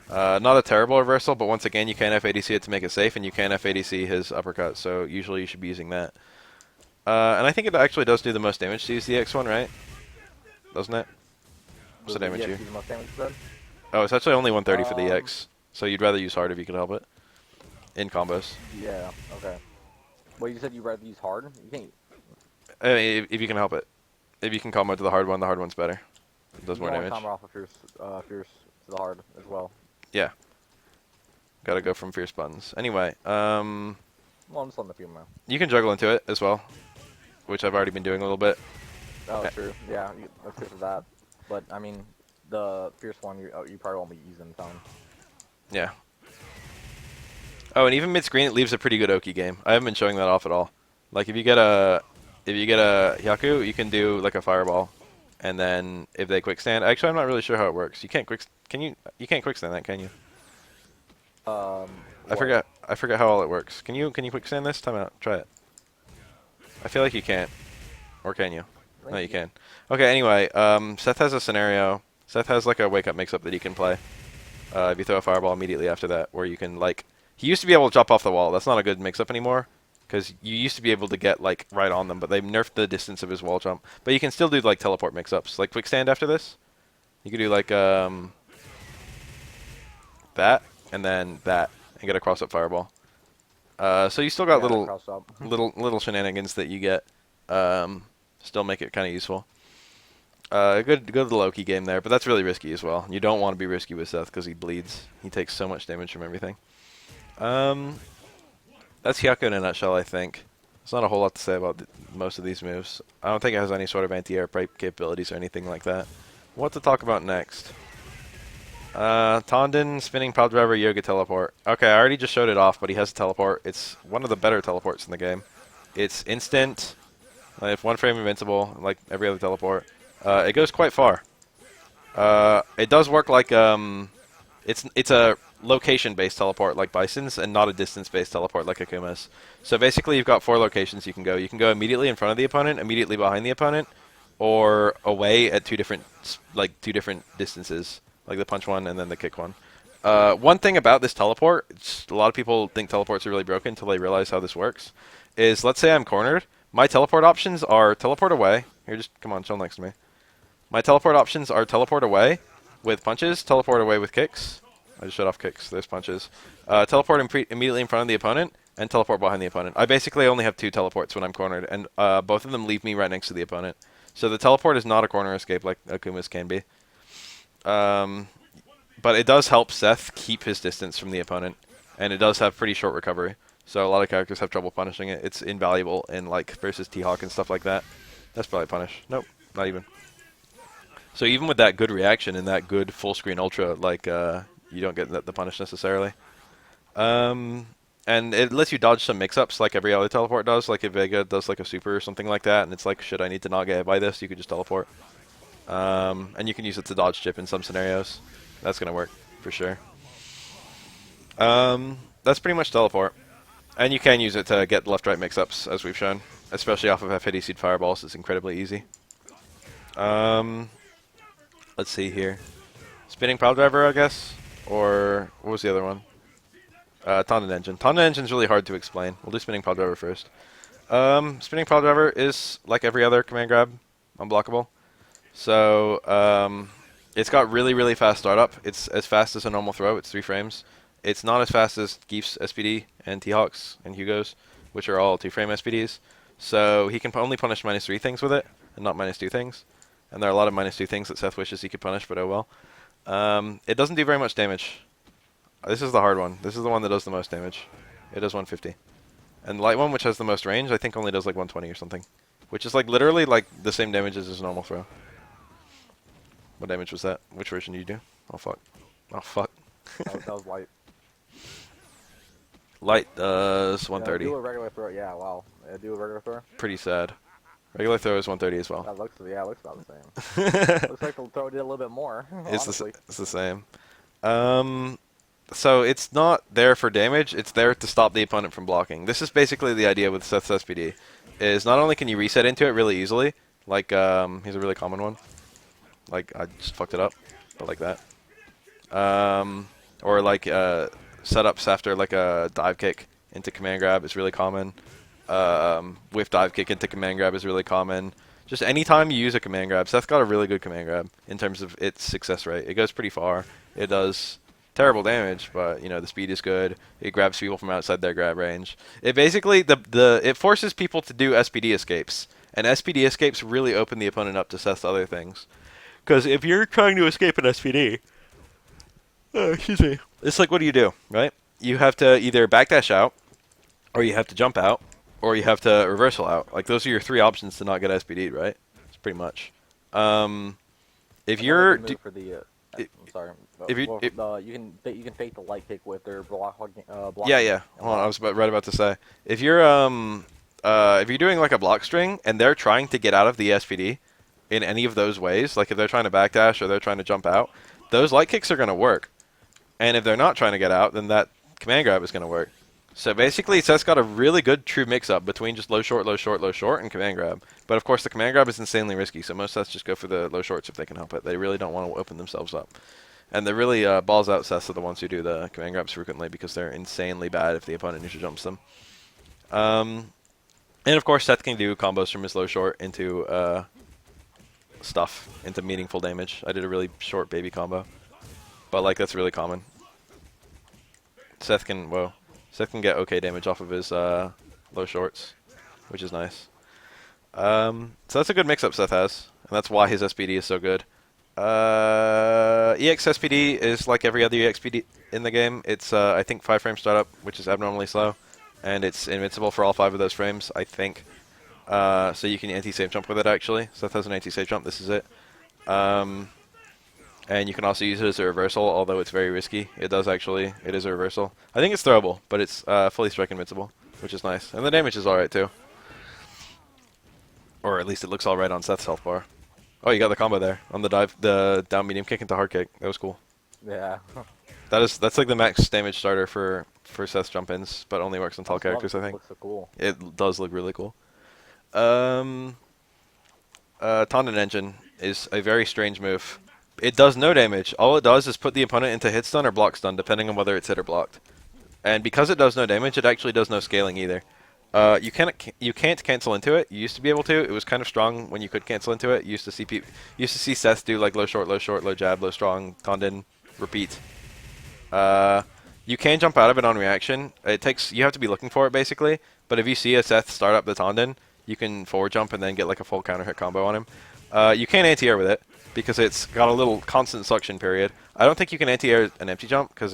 Not a terrible reversal, but once again, you can FADC it to make it safe, and you can FADC his uppercut, so usually you should be using that. And I think it actually does do the most damage to use the X1, right? Doesn't it? What's the damage here? The most damage you said? Oh, it's actually only 130 for the EX, so you'd rather use hard if you can help it. In combos. Yeah, okay. Well, you said you'd rather use hard? You can't... I mean, if you can help it. If you can combo to the hard one's better. It does more damage. Combo off of fierce to the hard as well. Yeah. Gotta go from fierce buttons. Anyway, Well, I'm just letting the people know. you can juggle into it as well, which I've already been doing a little bit. Oh, true. Yeah, that's good for that. But, I mean, the fierce one, you probably won't be using a ton. Yeah. Oh, and even mid-screen, it leaves a pretty good Oki game. I haven't been showing that off at all. Like, if you get a Hyaku, you can do, like, a fireball. And then, if they quick stand... Actually, I'm not really sure how it works. You can't quick... You can't quick stand that, can you? I forget how all it works. Can you quick stand this? Time out. Try it. I feel like you can't. Or can you? No, you can. Okay, anyway, Seth has a scenario. Seth has, like, a wake-up mix-up that he can play. If you throw a fireball immediately after that, where you can, like... He used to be able to jump off the wall. That's not a good mix-up anymore, because you used to be able to get, like, right on them, but they've nerfed the distance of his wall jump. But you can still do, like, teleport mix-ups. Like, quick stand after this. You could do, like, that, and then that, and get a cross-up fireball. So you still got little shenanigans that you get. Still make it kind of useful. Good Loki game there, but that's really risky as well. You don't want to be risky with Seth because he bleeds. He takes so much damage from everything. That's Hyaku in a nutshell, I think. There's not a whole lot to say about most of these moves. I don't think it has any sort of anti-air pipe capabilities or anything like that. What to talk about next? Tanden, spinning pile driver, yoga teleport. Okay, I already just showed it off, but he has a teleport. It's one of the better teleports in the game. It's instant. If one frame invincible, like every other teleport. It goes quite far. It does work like it's a location-based teleport like Bison's, and not a distance-based teleport like Akuma's. So basically, you've got 4 locations you can go. You can go immediately in front of the opponent, immediately behind the opponent, or away at two different distances, like the punch one and then the kick one. One thing about this teleport, a lot of people think teleports are really broken until they realize how this works, is let's say I'm cornered. My teleport options are teleport away. Here, just come on, chill next to me. My teleport options are teleport away with punches, teleport away with kicks. I just shut off kicks. There's punches. Teleport immediately in front of the opponent, and teleport behind the opponent. I basically only have 2 teleports when I'm cornered, and both of them leave me right next to the opponent. So the teleport is not a corner escape like Akuma's can be. But it does help Seth keep his distance from the opponent, and it does have pretty short recovery. So a lot of characters have trouble punishing it. It's invaluable in like versus T-Hawk and stuff like that. That's probably punish. Nope, not even. So even with that good reaction and that good full screen ultra, like you don't get the punish necessarily. And it lets you dodge some mix-ups like every other teleport does. Like if Vega does like a super or something like that, and it's like, should I need to not get hit by this? You could just teleport. And you can use it to dodge chip in some scenarios. That's going to work for sure. That's pretty much teleport. And you can use it to get left-right mix-ups, as we've shown. Especially off of FADC'd fireballs, it's incredibly easy. Let's see here. Spinning pile driver, I guess? Or what was the other one? Tanden Engine. Tanden Engine's really hard to explain. We'll do spinning pile driver first. Spinning pile driver is, like every other command grab, unblockable. So, it's got really, really fast startup. It's as fast as a normal throw. It's 3 frames. It's not as fast as Geef's SPD and T-Hawk's and Hugo's, which are all 2-frame SPDs. So he can only punish -3 things with it, and not -2 things. and there are a lot of -2 things that Seth wishes he could punish, but oh well. It doesn't do very much damage. This is the hard one. This is the one that does the most damage. It does 150. And the light one, which has the most range, I think only does like 120 or something. Which is like literally like the same damage as his normal throw. What damage was that? Which version do you do? Oh fuck. Oh fuck. That was light. Light does 130. Do a regular throw. Yeah, wow. Do a regular throw. Pretty sad. Regular throw is 130 as well. That looks, yeah, it looks about the same. Looks like the throw did a little bit more. It's the same. So it's not there for damage, it's there to stop the opponent from blocking. This is basically the idea with Seth's SPD, is not only can you reset into it really easily, like, here's a really common one. Like, I just fucked it up, but like that. Or like, setups after like a dive kick into command grab is really common. Whiff dive kick into command grab is really common. Just anytime you use a command grab, Seth got a really good command grab in terms of its success rate. It goes pretty far. It does terrible damage, but you know the speed is good. It grabs people from outside their grab range. It basically it forces people to do SPD escapes, and SPD escapes really open the opponent up to Seth's other things. Because if you're trying to escape an SPD, excuse me, it's like what do, right? You have to either backdash out, or you have to jump out, or you have to reversal out. Like those are your three options to not get SPD'd, right? It's pretty much. If you're I'm sorry. If you, you can fake the light kick with their block. yeah. Hold on, I was right about to say. If you're doing like a block string and they're trying to get out of the SPD in any of those ways, like if they're trying to backdash or they're trying to jump out, those light kicks are going to work. And if they're not trying to get out, then that command grab is going to work. So basically, Seth's got a really good true mix-up between just low short, low short, low short, and command grab. But of course, the command grab is insanely risky, so most Seths just go for the low shorts if they can help it. They really don't want to open themselves up. And the really balls out Seths are the ones who do the command grabs frequently because they're insanely bad if the opponent neutral jumps them. And of course, Seth can do combos from his low short into into meaningful damage. I did a really short baby combo, but like that's really common. Seth can get okay damage off of his low shorts, which is nice. So that's a good mix-up Seth has, and that's why his SPD is so good. EX SPD is like every other EX SPD in the game. It's, I think, 5-frame startup, which is abnormally slow, and it's invincible for all 5 of those frames, I think. So you can anti-safe jump with it, actually. Seth has an anti-safe jump. This is it. And you can also use it as a reversal, although it's very risky. It is a reversal. I think it's throwable, but it's fully strike invincible, which is nice. And the damage is alright, too. Or at least it looks alright on Seth's health bar. Oh, you got the combo there on the down medium kick into hard kick. That was cool. Yeah. That's like the max damage starter for Seth's jump-ins, but only works on tall characters, I think. Looks so cool. It does look really cool. Tanden Engine is a very strange move. It does no damage. All it does is put the opponent into hit stun or block stun, depending on whether it's hit or blocked. And because it does no damage, it actually does no scaling either. You can't cancel into it. You used to be able to. It was kind of strong when you could cancel into it. You used to see Seth do like low short, low jab, low strong, Tanden, repeat. You can jump out of it on reaction. You have to be looking for it basically. But if you see a Seth start up the Tanden, you can forward jump and then get like a full counter hit combo on him. You can anti-air with it because it's got a little constant suction period. I don't think you can anti-air an empty jump because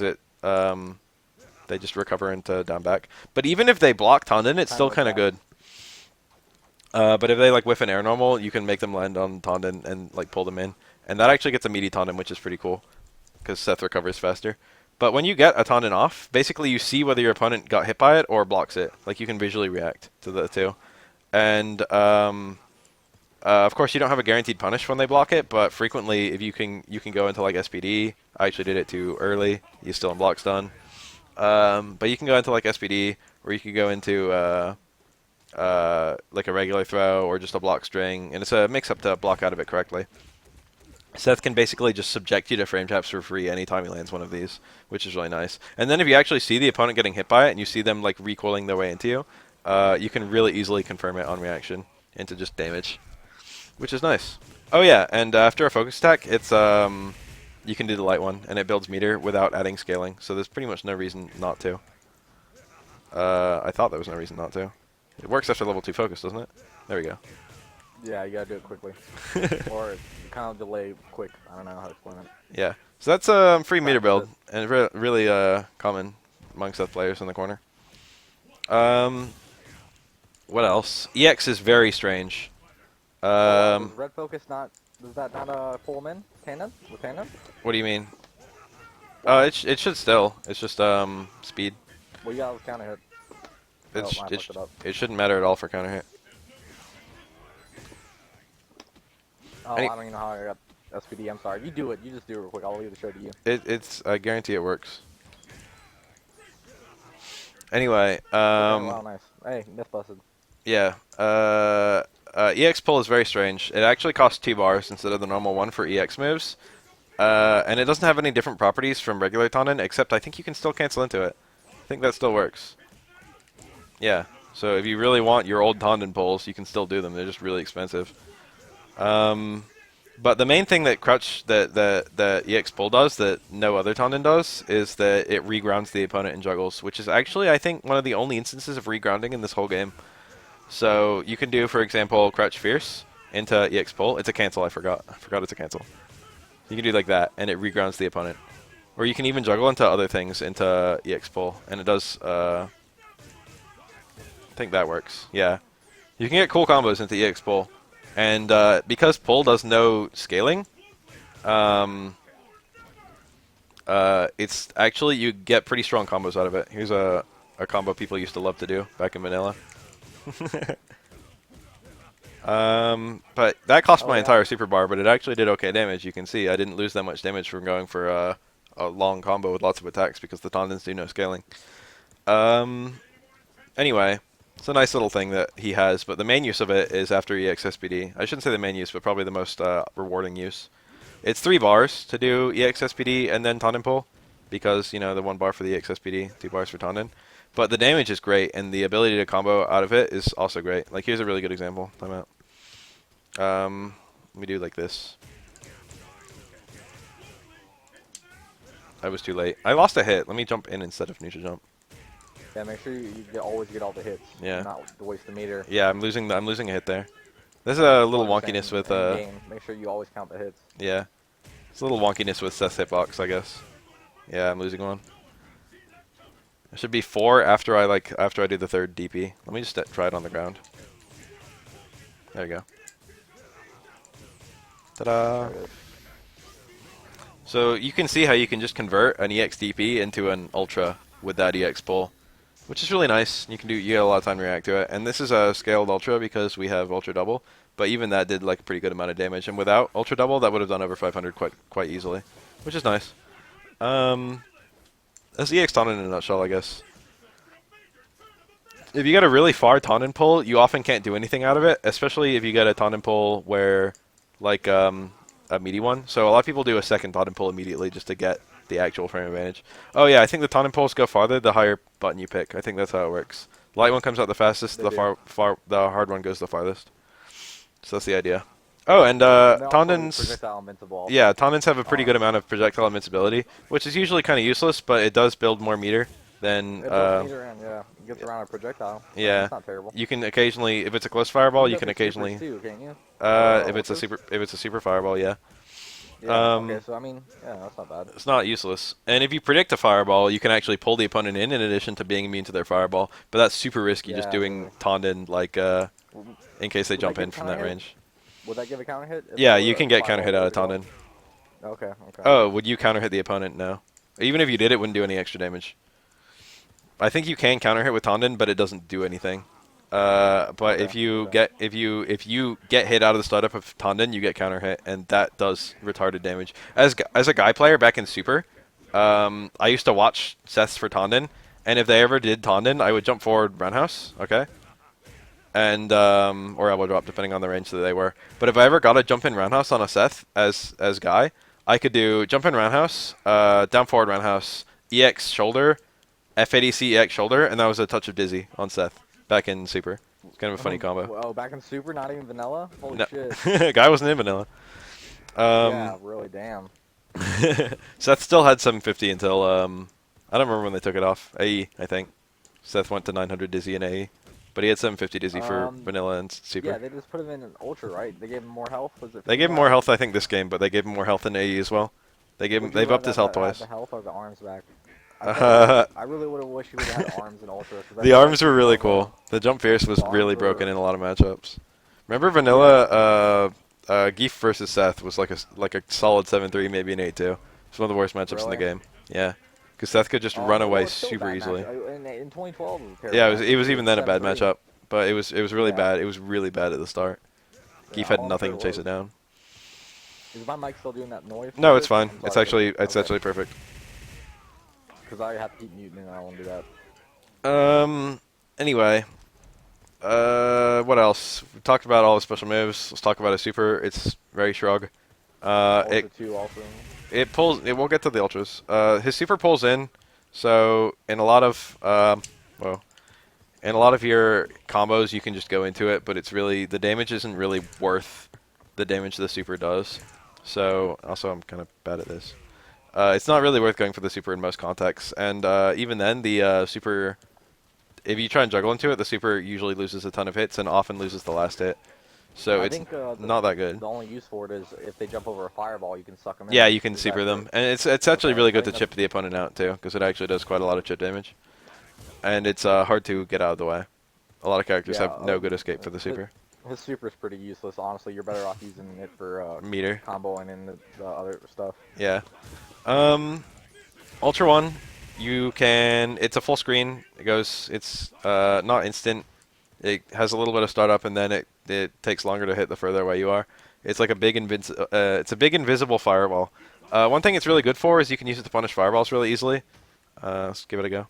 they just recover into down back. But even if they block Tanden, it's still kind of good. But if they like whiff an air normal, you can make them land on Tanden and like pull them in. And that actually gets a meaty Tanden, which is pretty cool because Seth recovers faster. But when you get a Tanden off, basically you see whether your opponent got hit by it or blocks it. Like you can visually react to the two. And of course, you don't have a guaranteed punish when they block it, but frequently, if you can go into like SPD. I actually did it too early. He's still in block stun. But you can go into like SPD, or you can go into like a regular throw or just a block string, and it's a mix-up to block out of it correctly. Seth can basically just subject you to frame traps for free anytime he lands one of these, which is really nice. And then if you actually see the opponent getting hit by it, and you see them like recoiling their way into you, you can really easily confirm it on reaction into just damage, which is nice. Oh yeah, and after a focus attack, it's you can do the light one, and it builds meter without adding scaling, so there's pretty much no reason not to. I thought there was no reason not to. It works after level 2 focus, doesn't it? There we go. Yeah, you gotta do it quickly, or kind of delay quick. I don't know how to explain it. Yeah. So that's a free meter Practice build, it. and really common among Seth players in the corner. What else? EX is very strange. Oh wow, does Um, red focus not? Does that not pull him in? Tanden? With Tanden? what do you mean? Wow. It should still. It's just speed. Well, you got counter hit. Oh, I fucked it up. It shouldn't matter at all for counter hit. Oh, Any, I don't even know how I got SPD. I'm sorry. You do it. You just do it real quick. I'll leave the show to you. it's I guarantee it works. Anyway, Okay, wow, nice. Hey, myth busted. yeah. EX pull is very strange. It actually costs 2 bars instead of the normal one for EX moves. And it doesn't have any different properties from regular Tanden, except I think you can still cancel into it. I think that still works. Yeah. So if you really want your old Tanden pulls, you can still do them. They're just really expensive. But the main thing that that EX pull does that no other Tanden does is that it regrounds the opponent in juggles, which is actually, I think, one of the only instances of regrounding in this whole game. So you can do, for example, Crouch Fierce into EX pull. It's a cancel, I forgot. I forgot it's a cancel. You can do like that, and it regrounds the opponent. Or you can even juggle into other things into EX pull, and it does, I think that works. Yeah. You can get cool combos into EX pull. And because pull does no scaling, it's actually, you get pretty strong combos out of it. Here's a combo people used to love to do back in vanilla. But that cost my entire super bar, but it actually did okay damage. You can see I didn't lose that much damage from going for a long combo with lots of attacks because the Tandens do no scaling. Anyway, it's a nice little thing that he has, but the main use of it is after EX SPD. I shouldn't say the main use, but probably the most rewarding use. It's 3 bars to do EX SPD and then Tanden pull, because, you know, the 1 bar for the EX SPD, 2 bars for Tanden. But the damage is great, and the ability to combo out of it is also great. Like, here's a really good example. Time out. Let me do like this. I was too late. I lost a hit. Let me jump in instead of neutral jump. Yeah, make sure you always get all the hits. Yeah. Not waste the meter. Yeah, I'm losing a hit there. There's a little Well, wonkiness with game. Make sure you always count the hits. yeah. It's a little wonkiness with Seth's hitbox, I guess. Yeah, I'm losing one. It should be 4 after I do the 3rd DP. Let me just try it on the ground. There you go. Ta-da! So you can see how you can just convert an EX DP into an Ultra with that EX pull, which is really nice. You get a lot of time to react to it. And this is a scaled Ultra because we have Ultra Double, but even that did like a pretty good amount of damage. And without Ultra Double, that would have done over 500 quite easily, which is nice. That's EX Tanden in a nutshell, I guess. If you get a really far Tanden pull, you often can't do anything out of it, especially if you get a Tanden pull where, like, a meaty one. So a lot of people do a second Tanden pull immediately just to get the actual frame advantage. Oh yeah, I think the Tanden pulls go farther the higher button you pick. I think that's how it works. Light one comes out the fastest, the hard one goes the farthest. So that's the idea. Oh, and Tandens, yeah, Tandens have a pretty good amount of projectile invincibility, which is usually kind of useless, but it does build more meter than. It builds meter and yeah, it gets around a projectile. So yeah, that's not terrible. You can occasionally, if it's a close fireball, you can occasionally. Too, can't you? If it's a super fireball, yeah. Yeah, okay, so I mean, yeah, that's not bad. It's not useless. And if you predict a fireball, you can actually pull the opponent in addition to being immune to their fireball. But that's super risky, just doing Tanden, like, in case they jump in from that range. Would that give a counter hit? Yeah, you can get counter hit out of Tanden. Okay, okay. Oh, would you counter hit the opponent? No. Even if you did, it wouldn't do any extra damage. I think you can counter hit with Tanden, but it doesn't do anything. But if you get hit out of the startup of Tanden, you get counter hit, and that does retarded damage. As a guy player back in Super, I used to watch Seths for Tanden, and if they ever did Tanden, I would jump forward roundhouse, okay, and or elbow drop depending on the range that they were. But if I ever got a jump in roundhouse on a Seth as guy, I could do jump in roundhouse, down forward roundhouse, EX shoulder, F80C EX shoulder, and that was a touch of dizzy on Seth. Back in Super. It's kind of a funny combo. Oh, back in Super? Not even Vanilla? Holy shit. Guy wasn't in Vanilla. Yeah, really, damn. Seth still had 750 until, I don't remember when they took it off. AE, I think. Seth went to 900 Dizzy in AE. But he had 750 dizzy for Um, vanilla and super. yeah, they just put him in an ultra, right? They gave him more health. Was it They 50 gave him more more health? health, I think, this game, but they gave him more health in AE as well. Would you They've upped his health rather had the twice. health or the arms back? Uh, I really would have wished he would have had arms and ultra. 'Cause I the feel like arms were really cool. The jump fierce was the really arms broken were in a lot of matchups. Remember vanilla Geef versus Seth was like a solid 7-3, maybe an 8-2. It's one of the worst matchups in the really. game. Yeah, because Seth could just run away Well, it's still a super bad easily. match. In 2012, it was a terrible Yeah, matchup, it was too. even It's then a bad 7-3. matchup, but it was really Yeah. bad. It was really bad at the start. Geef Yeah, had I'm nothing sure to it chase was. it down. Is my mic still doing that noise? No, it's fine. I'm It's sorry. actually perfect. Because I have to keep muting and I don't want to do that. Anyway, what else? We talked about all the special moves. Let's talk about his super. It's very shrug. Ultra 2 also. It pulls. It will get to the ultras. His super pulls in. So in a lot of well, in a lot of your combos, you can just go into it, but it's really the damage isn't really worth the damage the super does. So also, I'm kind of bad at this. It's not really worth going for the super in most contexts, and even then, the super. If you try and juggle into it, the super usually loses a ton of hits and often loses the last hit. So I it's think not that good. the only use for it is if they jump over a fireball, you can suck them in. Yeah, you can Is super that them, correct? and it's actually Okay, really I good to think chip the opponent out too, because it actually does quite a lot of chip damage, and it's hard to get out of the way. A lot of characters Yeah, have no good escape for the super. His super is pretty useless, honestly. You're better off using it for Meter. comboing in the other stuff. Yeah. Ultra One, you can. It's a full screen. It goes. It's not instant. It has a little bit of startup, and then it takes longer to hit the further away you are. It's like a big it's a big invisible fireball. One thing it's really good for is you can use it to punish fireballs really easily. Let's give it a go.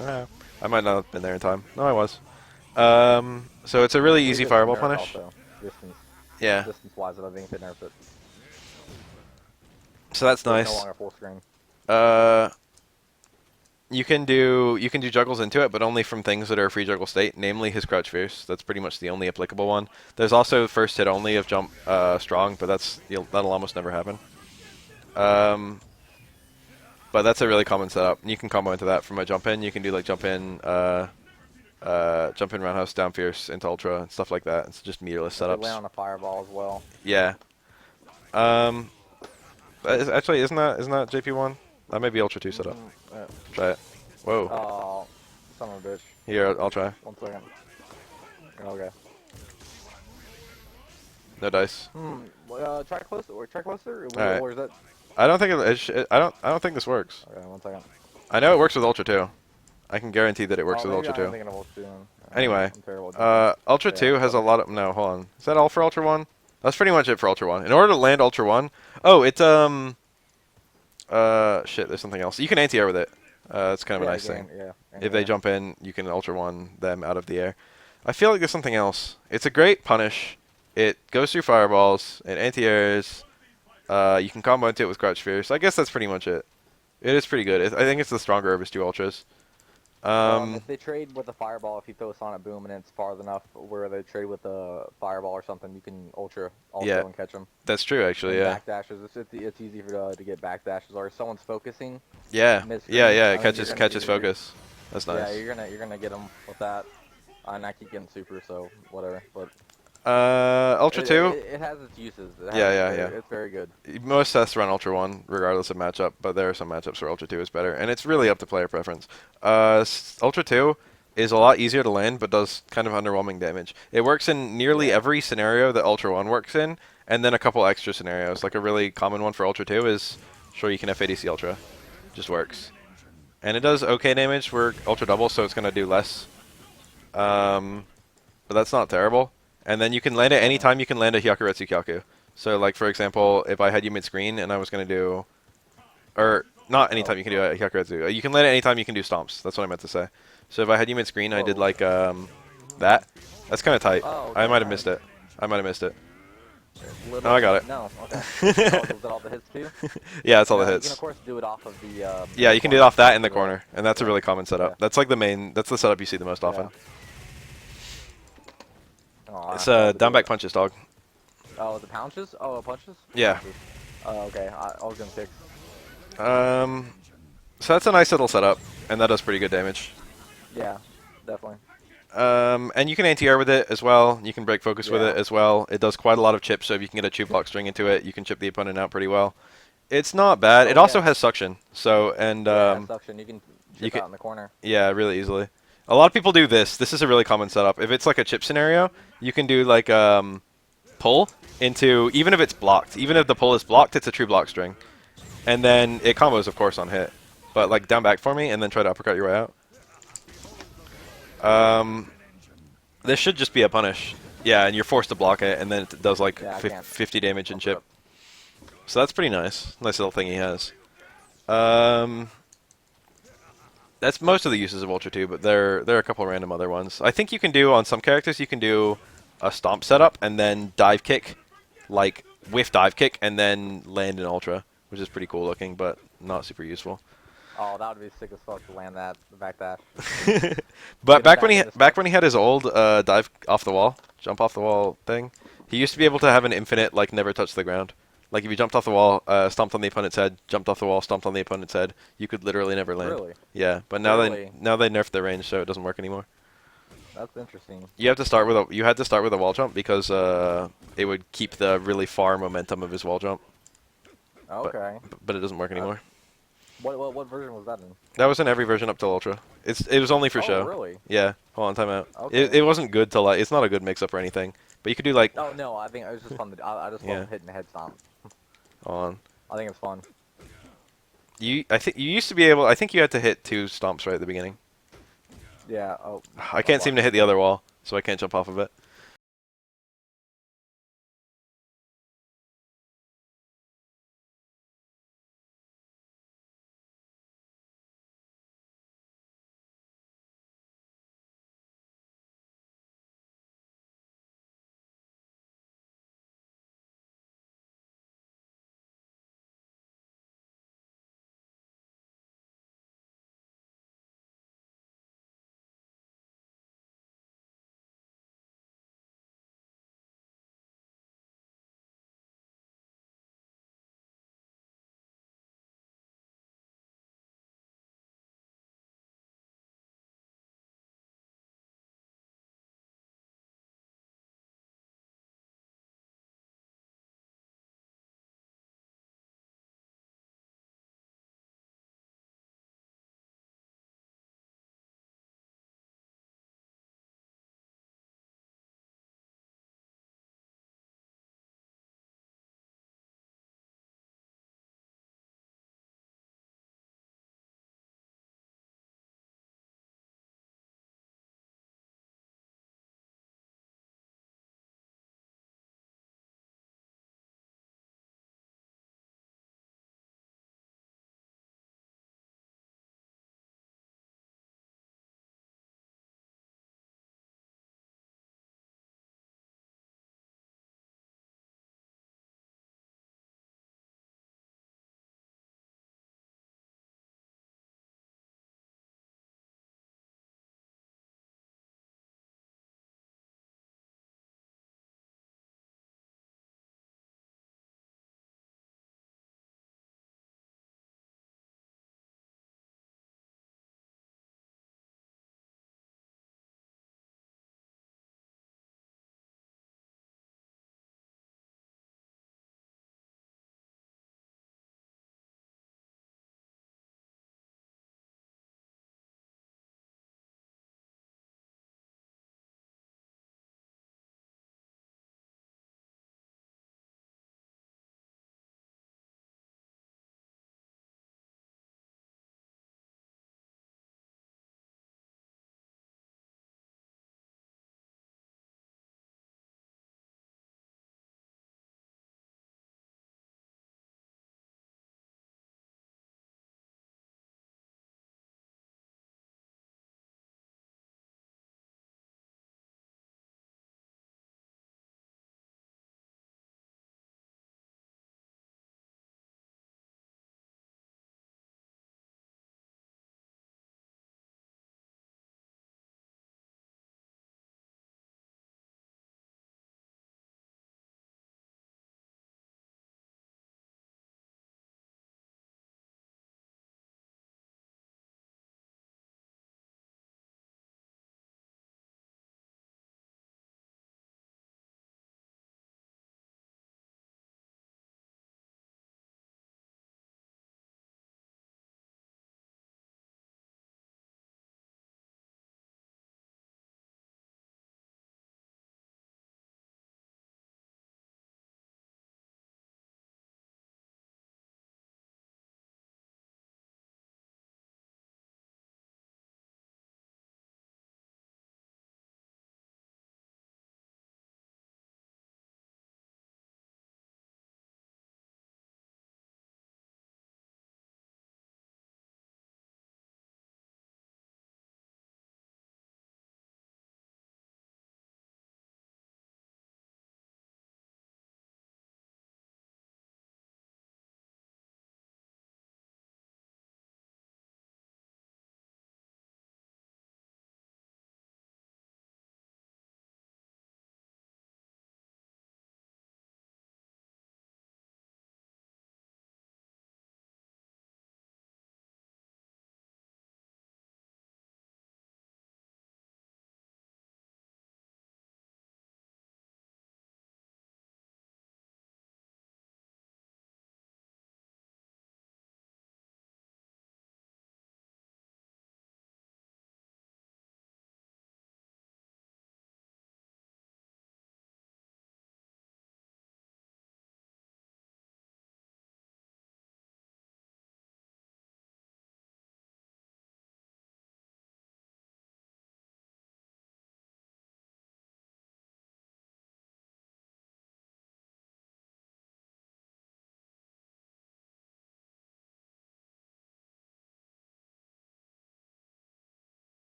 I might not have been there in time. No, I was. So it's a really easy fireball punish. Also, distance. Yeah. Distance-wise, I think they nerfed it. So that's It's no nice. longer full screen. You can do juggles into it, but only from things that are a free juggle state, namely his crouch fierce. That's pretty much the only applicable one. There's also first hit only of jump strong, but that'll almost never happen. But that's a really common setup. You can combo into that from a jump in. You can do like jump in roundhouse down fierce into ultra and stuff like that. It's just meterless They setups. land on a fireball as well. Yeah. Actually, isn't that JP1? That may be Ultra 2 setup. Try it. Whoa. Oh, son of a bitch. Here, I'll try. 1 second. Okay. No dice. Try closer. Or try closer. All right. Or is that? I don't think I don't think this works. Okay, 1 second. I know it works with Ultra 2. I can guarantee that it works with Maybe Ultra I'm 2. thinking of Ultra 2. Anyway, I'm terrible at Ultra Yeah, 2 has a okay. lot of no. Hold on. Is that all for Ultra 1? That's pretty much it for Ultra 1. In order to land Ultra 1, it's shit. There's something else. You can anti-air with it. It's kind of a nice thing. Yeah. If they jump in, you can Ultra 1 them out of the air. I feel like there's something else. It's a great punish. It goes through fireballs. It anti-airs. You can combo into it with Crouch Fierce. I guess that's pretty much it. It is pretty good. I think it's the stronger of his two Ultras. If they trade with a fireball, if you throw a sonic boom and it's far enough where they trade with a fireball or something, you can ultra also Yeah. and catch them. That's true, actually, yeah. Back dashes. It's easy to get back dashes, or if someone's focusing. Yeah, mid-screen, yeah. I It mean, catches you're gonna- focus. That's nice. Yeah, you're gonna get them with that. And I keep getting super, so whatever. But Ultra 2. it has its uses. Yeah. It's very good. Most Seths run Ultra 1, regardless of matchup, but there are some matchups where Ultra 2 is better, and it's really up to player preference. Ultra 2 is a lot easier to land, but does kind of underwhelming damage. It works in nearly every scenario that Ultra 1 works in, and then a couple extra scenarios. Like a really common one for Ultra 2 is Shoryuken FADC Ultra. Just works. And it does okay damage for Ultra Double, so it's going to do less. But that's not terrible. And then you can land it anytime you can land a Hyakuretsu Kyaku. So, like, for example, if I had you mid-screen and I was going to do... Or, not anytime you can do a Hyakuretsu. You can land it anytime you can do Stomps. That's what I meant to say. So if I had you mid-screen and I did, like, that, that's kind of tight. Oh, I okay, might have nice. missed it. Little, No, I got it. No, okay. Is that all the hits too? Yeah, that's all the You hits. can of course do it off of the. Yeah, you can do it off that in the corner, and that's a really common setup. Yeah. That's like that's the setup you see the most often. Oh, It's I love to down do back it. punches, dog. Oh, the punches? Oh, punches? Yeah. Punches. Oh, okay. I was gonna pick. So that's a nice little setup, and that does pretty good damage. Yeah. definitely. And you can anti-air with it as well. You can break focus with Yeah. it as well. It does quite a lot of chips, so if you can get a 2-block string into it, you can chip the opponent out pretty well. It's not bad. It Oh also yeah. has suction, so and Yeah, it has suction. You can you chip can out in the corner. yeah, really easily. A lot of people do this. This is a really common setup. If it's like a chip scenario, you can do like pull into even if it's blocked. Even if the pull is blocked, it's a true block string, and then it combos of course on hit. But like down back for me, and then try to uppercut your way out. This should just be a punish. Yeah, and you're forced to block it, and then it does like Yeah, I can't. 50 damage and Bump it chip. up. So that's pretty nice. Nice little thing he has. Um, that's most of the uses of Ultra 2, but there are a couple random other ones. I think you can do, on some characters, you can do a Stomp setup, and then dive kick, like whiff dive kick, and then land in Ultra, which is pretty cool looking, but not super useful. Oh, that would be sick as fuck to land that the back dash. But Get him back when he in the back spike. when he had his old dive off the wall, jump off the wall thing, he used to be able to have an infinite like never touch the ground. Like if you jumped off the wall, stomped on the opponent's head, jumped off the wall, stomped on the opponent's head, you could literally never land. Really? Yeah, but now Really? they nerfed the range, so it doesn't work anymore. That's interesting. You have to start with you had to start with a wall jump because it would keep the really far momentum of his wall jump. Okay. But it doesn't work anymore. What version was that in? That was in every version up till Ultra. It was only for Oh, show. really? Yeah. Hold on, time out. Okay. It wasn't good to like. It's not a good mix up or anything. But you could do like. Oh no, I think it was just fun. I just Yeah. love hitting the head stomp. Hold on. I think it's fun. I think you used to be able. I think you had to hit 2 stomps right at the beginning. Yeah. Oh. I can't seem to hit the other wall, so I can't jump off of it.